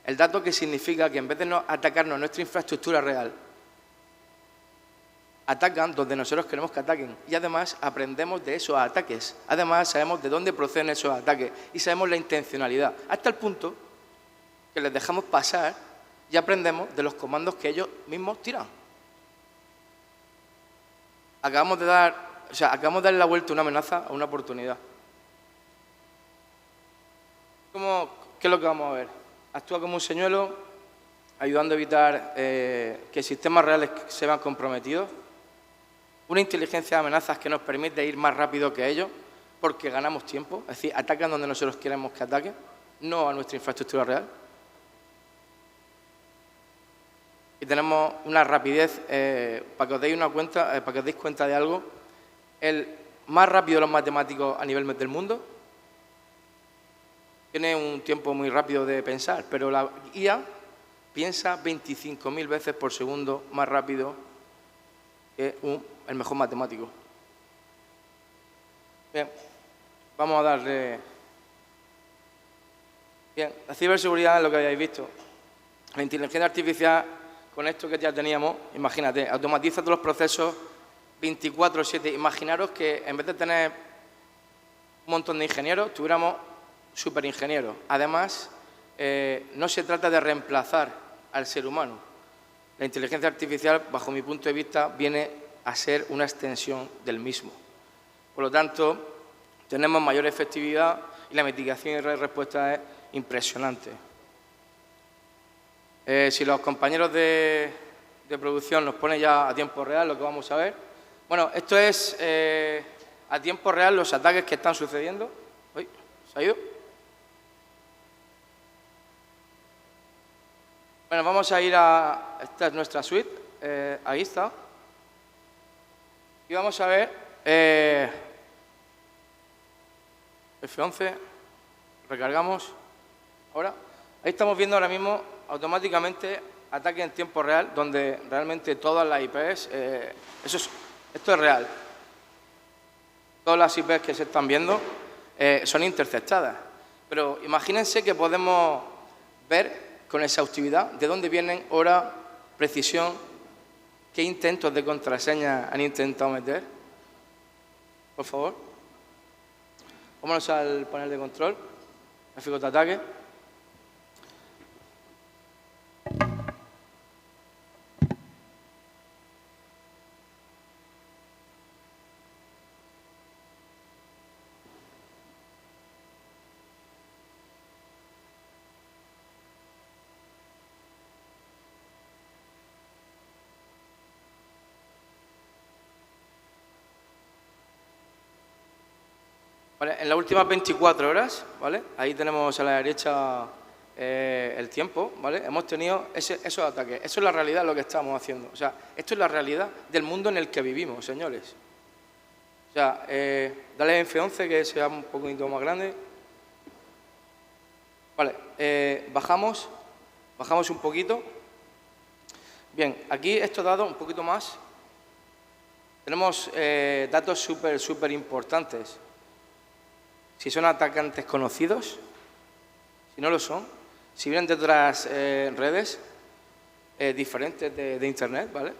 El dato que significa que en vez de no atacarnos nuestra infraestructura real, atacan donde nosotros queremos que ataquen. Y además aprendemos de esos ataques. Además sabemos de dónde proceden esos ataques y sabemos la intencionalidad. Hasta el punto que les dejamos pasar y aprendemos de los comandos que ellos mismos tiran. Acabamos de darle la vuelta a una amenaza a una oportunidad. ¿Qué es lo que vamos a ver? Actúa como un señuelo, ayudando a evitar que sistemas reales se vean comprometidos. Una inteligencia de amenazas que nos permite ir más rápido que ellos, porque ganamos tiempo, es decir, atacan donde nosotros queremos que ataquen, no a nuestra infraestructura real. Y tenemos una rapidez, para que os deis cuenta de algo, el más rápido de los matemáticos a nivel del mundo tiene un tiempo muy rápido de pensar, pero la IA piensa 25.000 veces por segundo más rápido que el mejor matemático. Bien, vamos a darle... Bien, la ciberseguridad es lo que habéis visto. La inteligencia artificial, con esto que ya teníamos, imagínate, automatiza todos los procesos 24/7. Imaginaros que en vez de tener un montón de ingenieros, tuviéramos superingenieros. Además, no se trata de reemplazar al ser humano. La inteligencia artificial, bajo mi punto de vista, viene a ser una extensión del mismo. Por lo tanto, tenemos mayor efectividad y la mitigación y respuesta es impresionante. Si los compañeros de producción nos ponen ya a tiempo real lo que vamos a ver. Bueno, esto es a tiempo real los ataques que están sucediendo. Uy, ¿se ha ido? Bueno, vamos a ir a... Esta es nuestra suite. Ahí está. Y vamos a ver F11, recargamos. Ahora, ahí estamos viendo ahora mismo automáticamente ataque en tiempo real, donde realmente todas las IPs, esto es real. Todas las IPs que se están viendo son interceptadas. Pero imagínense que podemos ver con exhaustividad de dónde vienen, hora, precisión, qué intentos de contraseña han intentado meter. Por favor. Vámonos al panel de control, gráficos de ataque. Vale, en las últimas 24 horas, ¿vale? Ahí tenemos a la derecha el tiempo, ¿vale? Hemos tenido esos ataques. Eso es la realidad de lo que estamos haciendo. O sea, esto es la realidad del mundo en el que vivimos, señores. O sea, dale F11 que sea un poquito más grande. Vale, bajamos un poquito. Bien, aquí estos datos un poquito más. Tenemos datos súper importantes. Si son atacantes conocidos, si no lo son, si vienen de otras redes diferentes de Internet, ¿vale?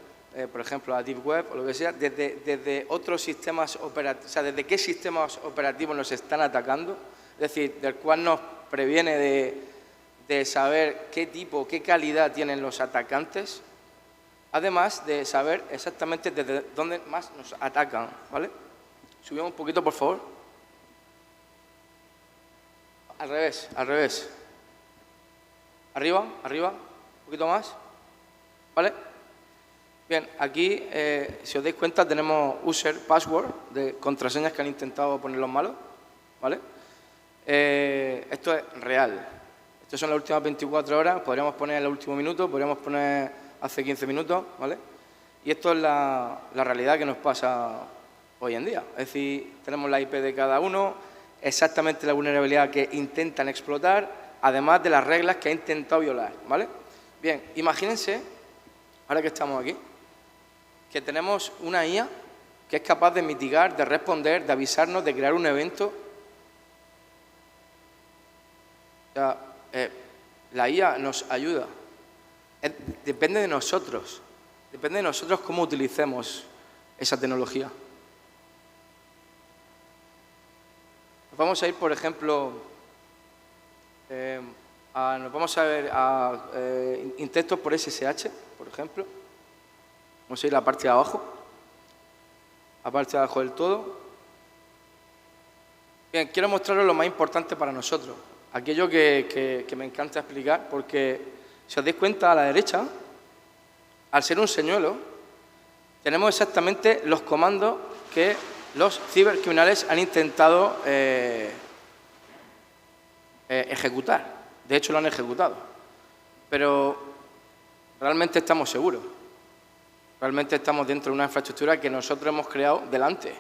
Por ejemplo, la Deep Web o lo que sea, desde otros sistemas operativos, o sea, desde qué sistemas operativos nos están atacando, es decir, del cual nos previene de saber qué tipo, qué calidad tienen los atacantes, además de saber exactamente desde dónde más nos atacan, ¿vale? Subimos un poquito, por favor. Al revés. Arriba, un poquito más. ¿Vale? Bien, aquí, si os dais cuenta, tenemos user password de contraseñas que han intentado poner los malos. ¿Vale? Esto es real. Estas son las últimas 24 horas. Podríamos poner el último minuto, podríamos poner hace 15 minutos. ¿Vale? Y esto es la realidad que nos pasa hoy en día. Es decir, tenemos la IP de cada uno, exactamente la vulnerabilidad que intentan explotar, además de las reglas que ha intentado violar, ¿vale? Bien, imagínense, ahora que estamos aquí, que tenemos una IA que es capaz de mitigar, de responder, de avisarnos, de crear un evento. O sea, La IA nos ayuda. Depende de nosotros cómo utilicemos esa tecnología. Vamos a ir, por ejemplo, nos vamos a ver a intentos por SSH, por ejemplo. Vamos a ir a la parte de abajo, del todo. Bien, quiero mostraros lo más importante para nosotros, aquello que me encanta explicar, porque si os dais cuenta, a la derecha, al ser un señuelo, tenemos exactamente los comandos que los cibercriminales han intentado ejecutar. De hecho, lo han ejecutado. Pero realmente estamos seguros. Realmente estamos dentro de una infraestructura que nosotros hemos creado delante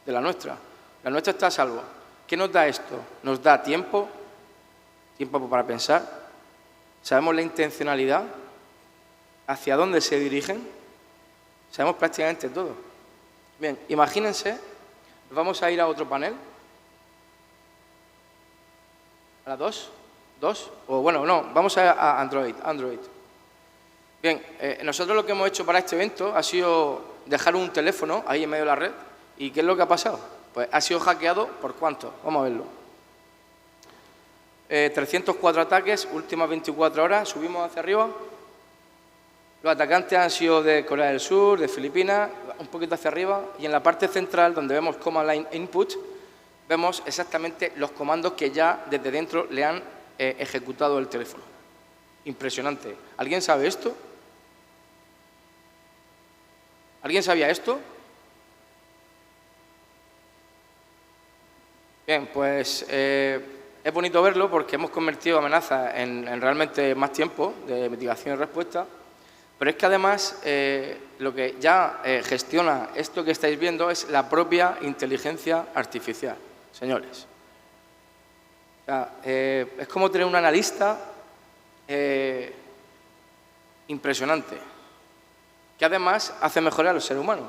de la nuestra. La nuestra está a salvo. ¿Qué nos da esto? Nos da tiempo para pensar. Sabemos la intencionalidad, hacia dónde se dirigen. Sabemos prácticamente todo. Bien, imagínense, vamos a ir a otro panel. ¿A la 2? O bueno, no, vamos a Android. Bien, nosotros lo que hemos hecho para este evento ha sido dejar un teléfono ahí en medio de la red. ¿Y qué es lo que ha pasado? Pues ha sido hackeado ¿por cuánto? Vamos a verlo. 304 ataques, últimas 24 horas, subimos hacia arriba. Los atacantes han sido de Corea del Sur, de Filipinas, un poquito hacia arriba. Y en la parte central, donde vemos Command Line Input, vemos exactamente los comandos que ya desde dentro le han ejecutado el teléfono. Impresionante. ¿Alguien sabe esto? ¿Alguien sabía esto? Bien, pues es bonito verlo porque hemos convertido Amenaza en realmente más tiempo de mitigación y respuesta, pero es que además lo que ya gestiona esto que estáis viendo es la propia inteligencia artificial, señores. O sea, es como tener un analista impresionante, que además hace mejorar a los seres humanos.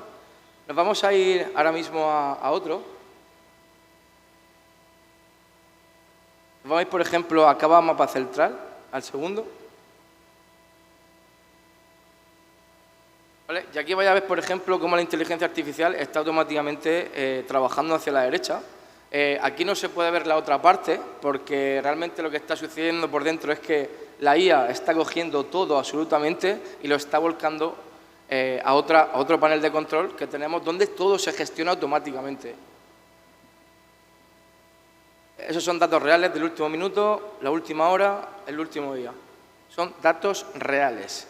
Nos vamos a ir ahora mismo a otro. Nos vamos a ir, por ejemplo, a Cava Mapa Central, al segundo. ¿Vale? Y aquí vais a ver, por ejemplo, cómo la inteligencia artificial está automáticamente trabajando hacia la derecha. Aquí no se puede ver la otra parte, porque realmente lo que está sucediendo por dentro es que la IA está cogiendo todo absolutamente y lo está volcando a otro panel de control que tenemos donde todo se gestiona automáticamente. Esos son datos reales del último minuto, la última hora, el último día. Son datos reales.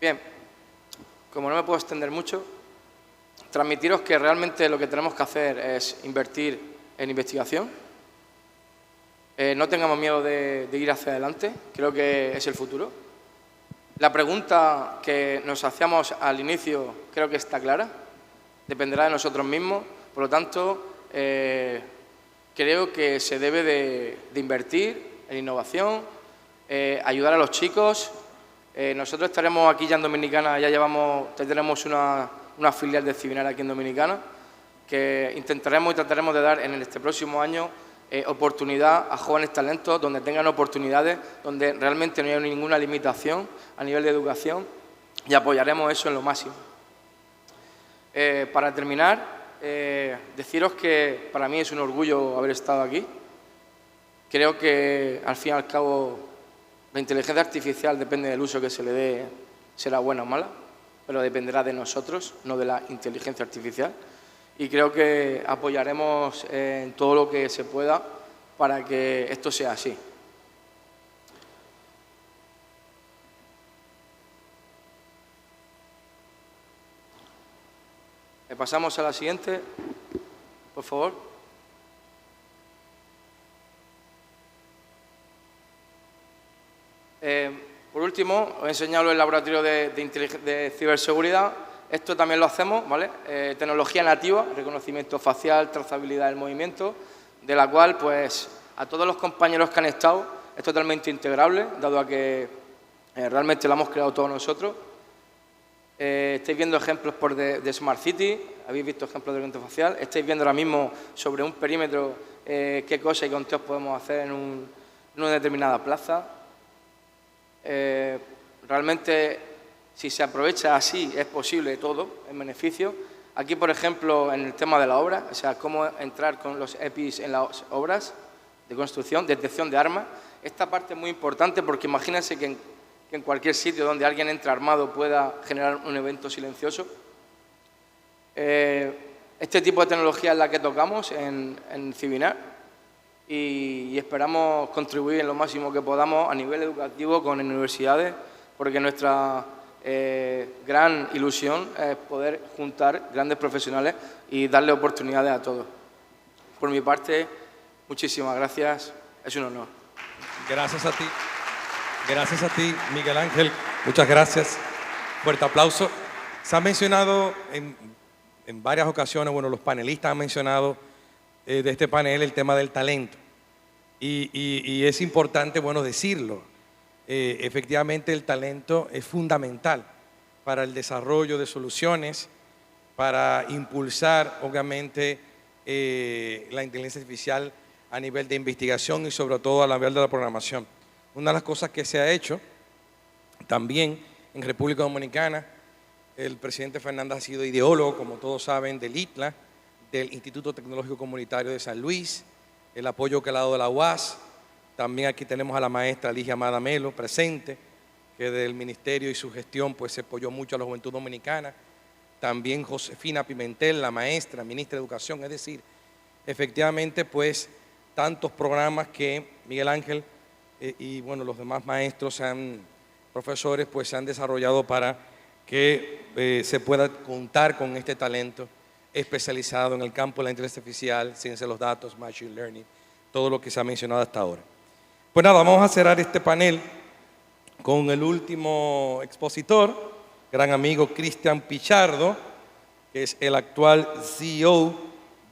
Bien, como no me puedo extender mucho, transmitiros que realmente lo que tenemos que hacer es invertir en investigación. No tengamos miedo de ir hacia adelante, creo que es el futuro. La pregunta que nos hacíamos al inicio creo que está clara, dependerá de nosotros mismos, por lo tanto, creo que se debe de invertir en innovación, ayudar a los chicos. Nosotros estaremos aquí ya en Dominicana, ya tenemos una filial de Civinar aquí en Dominicana, que intentaremos y trataremos de dar en este próximo año oportunidad a jóvenes talentos, donde tengan oportunidades, donde realmente no hay ninguna limitación a nivel de educación, y apoyaremos eso en lo máximo. Para terminar, deciros que para mí es un orgullo haber estado aquí. Creo que al fin y al cabo la inteligencia artificial depende del uso que se le dé, será buena o mala, pero dependerá de nosotros, no de la inteligencia artificial. Y creo que apoyaremos en todo lo que se pueda para que esto sea así. Pasamos a la siguiente, por favor. Por último, os he enseñado el laboratorio de ciberseguridad. Esto también lo hacemos, ¿vale? Tecnología nativa, reconocimiento facial, trazabilidad del movimiento, de la cual, pues, a todos los compañeros que han estado es totalmente integrable, dado a que realmente lo hemos creado todos nosotros. Estáis viendo ejemplos de Smart City, habéis visto ejemplos de reconocimiento facial, estáis viendo ahora mismo sobre un perímetro qué cosas y conteos podemos hacer en una determinada plaza. Realmente, si se aprovecha así, es posible todo en beneficio. Aquí, por ejemplo, en el tema de la obra, o sea, cómo entrar con los EPIs en las obras de construcción, detección de armas. Esta parte es muy importante porque imagínense que en cualquier sitio donde alguien entra armado pueda generar un evento silencioso. Este tipo de tecnología es la que tocamos en Civinar y esperamos contribuir en lo máximo que podamos a nivel educativo con universidades, porque nuestra gran ilusión es poder juntar grandes profesionales y darle oportunidades a todos. Por mi parte, muchísimas gracias, es un honor. Gracias a ti, Miguel Ángel, muchas gracias. Fuerte aplauso. Se ha mencionado en varias ocasiones, bueno, los panelistas han mencionado de este panel el tema del talento. Y es importante, bueno, decirlo. Efectivamente, el talento es fundamental para el desarrollo de soluciones, para impulsar, obviamente, la inteligencia artificial a nivel de investigación y sobre todo a nivel de la programación. Una de las cosas que se ha hecho también en República Dominicana, el presidente Fernández ha sido ideólogo, como todos saben, del ITLA, del Instituto Tecnológico Comunitario de San Luis, el apoyo que le ha dado de la UAS. También aquí tenemos a la maestra Ligia Amada Melo presente, que del ministerio y su gestión pues se apoyó mucho a la juventud dominicana. También Josefina Pimentel, la maestra, ministra de Educación. Es decir, efectivamente pues tantos programas que Miguel Ángel y bueno, los demás maestros, profesores, pues se han desarrollado para que se pueda contar con este talento especializado en el campo de la inteligencia artificial, ciencia de los datos, machine learning, todo lo que se ha mencionado hasta ahora. Pues nada, vamos a cerrar este panel con el último expositor, gran amigo Cristian Pichardo, que es el actual CEO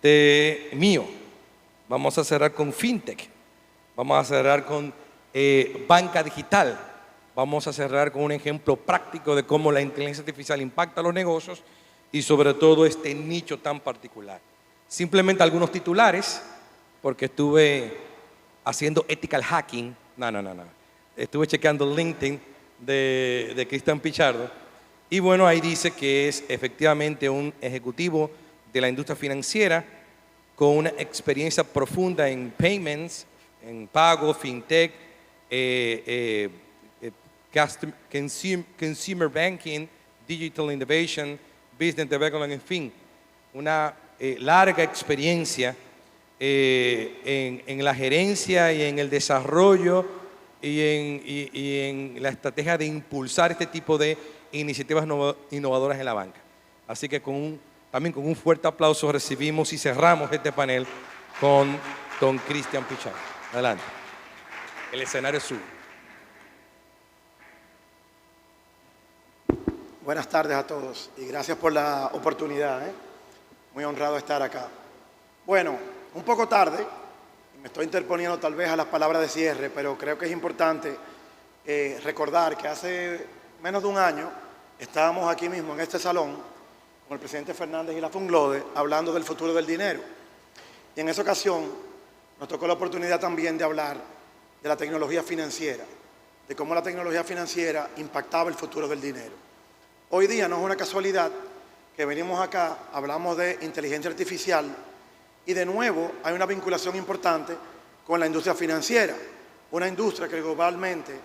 de Mío. Vamos a cerrar con FinTech, vamos a cerrar con banca digital, vamos a cerrar con un ejemplo práctico de cómo la inteligencia artificial impacta los negocios y sobre todo este nicho tan particular. Simplemente algunos titulares, porque estuve haciendo ethical hacking, estuve chequeando el LinkedIn de Cristian Pichardo y bueno, ahí dice que es efectivamente un ejecutivo de la industria financiera con una experiencia profunda en payments, en pago, fintech, consumer banking, digital innovation, business development, en fin, una larga experiencia en la gerencia y en el desarrollo y en la estrategia de impulsar este tipo de iniciativas innovadoras en la banca. Así que también con un fuerte aplauso recibimos y cerramos este panel con don Cristian Pichardo. Adelante. El escenario es suyo. Buenas tardes a todos y gracias por la oportunidad. Muy honrado de estar acá. Bueno, un poco tarde, me estoy interponiendo tal vez a las palabras de cierre, pero creo que es importante recordar que hace menos de un año estábamos aquí mismo en este salón con el presidente Fernández y la Funglode hablando del futuro del dinero. Y en esa ocasión nos tocó la oportunidad también de hablar de la tecnología financiera, de cómo la tecnología financiera impactaba el futuro del dinero. Hoy día no es una casualidad que venimos acá, hablamos de inteligencia artificial y de nuevo hay una vinculación importante con la industria financiera, una industria que globalmente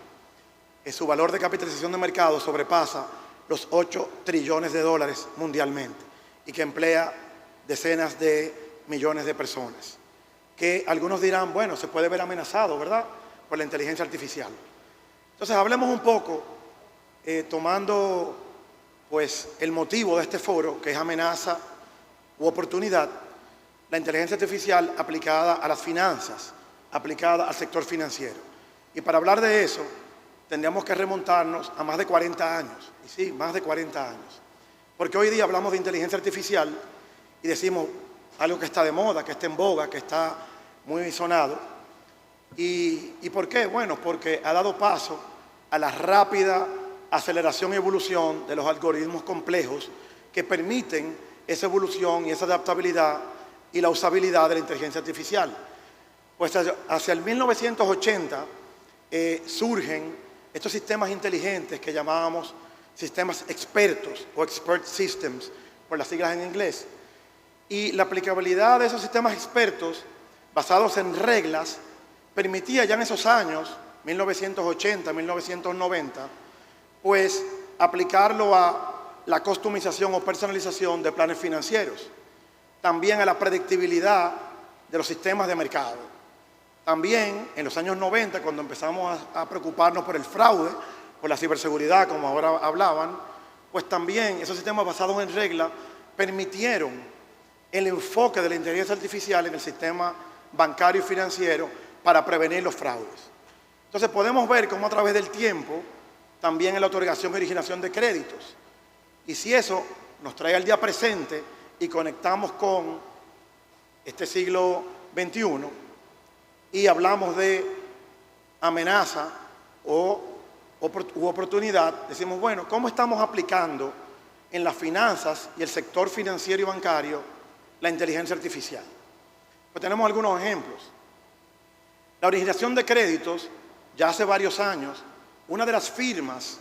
su valor de capitalización de mercado sobrepasa los 8 trillones de dólares mundialmente y que emplea decenas de millones de personas, que algunos dirán, bueno, se puede ver amenazado, ¿verdad?, por la inteligencia artificial. Entonces, hablemos un poco, tomando pues el motivo de este foro, que es amenaza u oportunidad, la inteligencia artificial aplicada a las finanzas, aplicada al sector financiero. Y para hablar de eso, tendríamos que remontarnos a más de 40 años. Y sí, más de 40 años. Porque hoy día hablamos de inteligencia artificial y decimos algo que está de moda, que está en boga, que está muy sonado. ¿Y por qué? Bueno, porque ha dado paso a la rápida aceleración y evolución de los algoritmos complejos que permiten esa evolución y esa adaptabilidad y la usabilidad de la inteligencia artificial. Pues hacia el 1980 surgen estos sistemas inteligentes que llamábamos sistemas expertos o expert systems, por las siglas en inglés. Y la aplicabilidad de esos sistemas expertos, basados en reglas, permitía ya en esos años, 1980, 1990, pues aplicarlo a la customización o personalización de planes financieros, también a la predictibilidad de los sistemas de mercado. También en los años 90, cuando empezamos a preocuparnos por el fraude, por la ciberseguridad, como ahora hablaban, pues también esos sistemas basados en reglas permitieron el enfoque de la inteligencia artificial en el sistema bancario y financiero para prevenir los fraudes. Entonces podemos ver cómo a través del tiempo, también en la otorgación y originación de créditos. Y si eso nos trae al día presente y conectamos con este siglo XXI y hablamos de amenaza u oportunidad, decimos, bueno, ¿cómo estamos aplicando en las finanzas y el sector financiero y bancario la inteligencia artificial? Pues tenemos algunos ejemplos. La originación de créditos, ya hace varios años, una de las firmas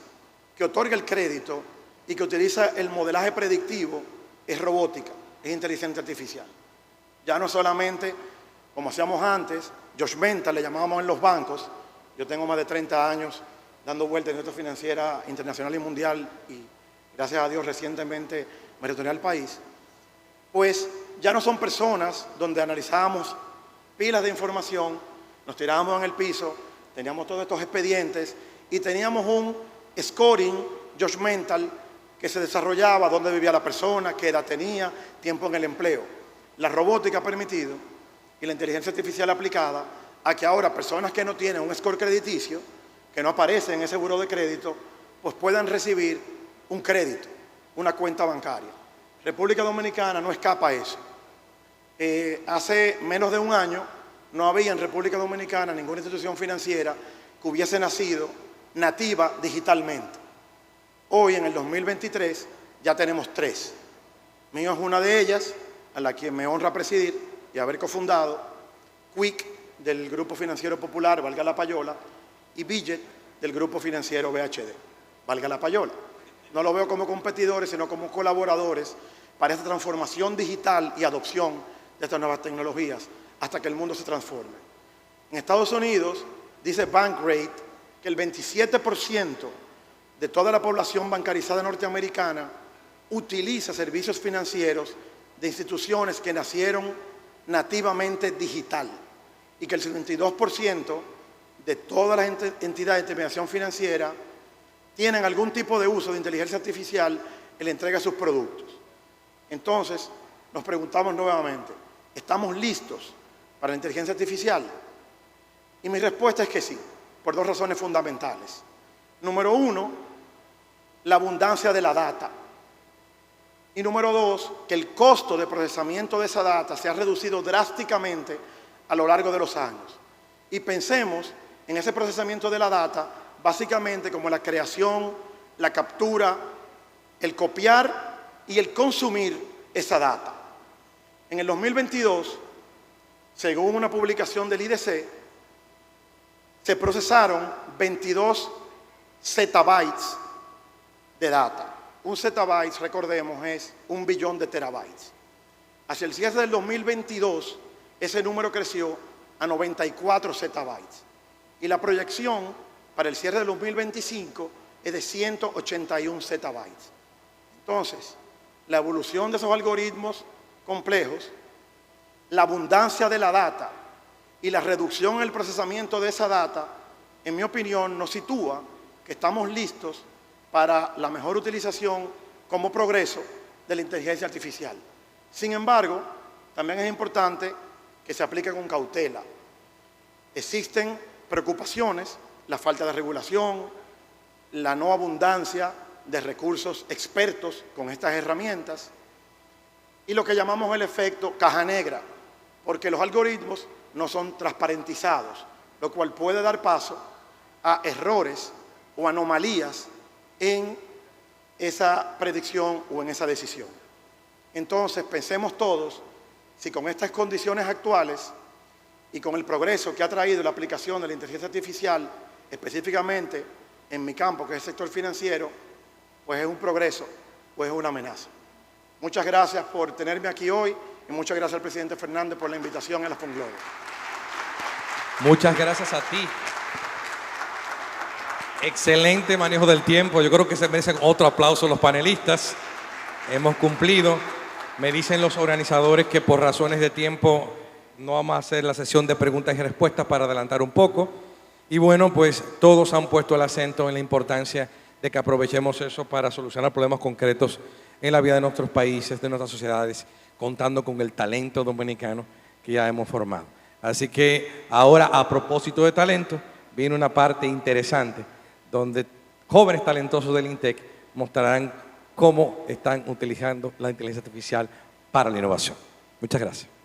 que otorga el crédito y que utiliza el modelaje predictivo es robótica, es inteligencia artificial. Ya no solamente, como hacíamos antes, judgmental le llamábamos en los bancos. Yo tengo más de 30 años dando vueltas en esto financiera internacional y mundial y gracias a Dios recientemente me retorné al país. Pues ya no son personas donde analizábamos pilas de información, nos tirábamos en el piso, teníamos todos estos expedientes y teníamos un scoring judgmental que se desarrollaba, dónde vivía la persona, qué edad tenía, tiempo en el empleo. La robótica ha permitido y la inteligencia artificial aplicada a que ahora personas que no tienen un score crediticio, que no aparecen en ese buró de crédito, pues puedan recibir un crédito, una cuenta bancaria. República Dominicana no escapa a eso. Hace menos de un año no había en República Dominicana ninguna institución financiera que hubiese nacido nativa digitalmente. Hoy, en el 2023, ya tenemos 3. Mío es una de ellas, a la que me honra presidir y haber cofundado, Quick, del Grupo Financiero Popular, valga la payola, y Budget, del Grupo Financiero BHD, valga la payola. No lo veo como competidores, sino como colaboradores para esta transformación digital y adopción de estas nuevas tecnologías, hasta que el mundo se transforme. En Estados Unidos, dice Bankrate, que el 27% de toda la población bancarizada norteamericana utiliza servicios financieros de instituciones que nacieron nativamente digital y que el 72% de todas las entidades de intermediación financiera tienen algún tipo de uso de inteligencia artificial en la entrega de sus productos. Entonces, nos preguntamos nuevamente, ¿estamos listos para la inteligencia artificial? Y mi respuesta es que sí, por 2 razones fundamentales. Número 1, la abundancia de la data. Y número 2, que el costo de procesamiento de esa data se ha reducido drásticamente a lo largo de los años. Y pensemos en ese procesamiento de la data básicamente como la creación, la captura, el copiar y el consumir esa data. En el 2022, según una publicación del IDC, se procesaron 22 zettabytes de data. Un zettabyte, recordemos, es 1 billón de terabytes. Hacia el cierre del 2022, ese número creció a 94 zettabytes. Y la proyección para el cierre del 2025 es de 181 zettabytes. Entonces, la evolución de esos algoritmos complejos, la abundancia de la data y la reducción en el procesamiento de esa data, en mi opinión, nos sitúa que estamos listos para la mejor utilización como progreso de la inteligencia artificial. Sin embargo, también es importante que se aplique con cautela. Existen preocupaciones, la falta de regulación, la no abundancia de recursos expertos con estas herramientas y lo que llamamos el efecto caja negra, porque los algoritmos no son transparentizados, lo cual puede dar paso a errores o anomalías en esa predicción o en esa decisión. Entonces, pensemos todos si con estas condiciones actuales y con el progreso que ha traído la aplicación de la inteligencia artificial, específicamente en mi campo, que es el sector financiero, pues es un progreso o es una amenaza. Muchas gracias por tenerme aquí hoy y muchas gracias al presidente Fernández por la invitación a la Funglode. Muchas gracias a ti. Excelente manejo del tiempo. Yo creo que se merecen otro aplauso los panelistas. Hemos cumplido. Me dicen los organizadores que por razones de tiempo no vamos a hacer la sesión de preguntas y respuestas para adelantar un poco. Y bueno, pues todos han puesto el acento en la importancia de que aprovechemos eso para solucionar problemas concretos en la vida de nuestros países, de nuestras sociedades, contando con el talento dominicano que ya hemos formado. Así que ahora, a propósito de talento, viene una parte interesante donde jóvenes talentosos del INTEC mostrarán cómo están utilizando la inteligencia artificial para la innovación. Muchas gracias.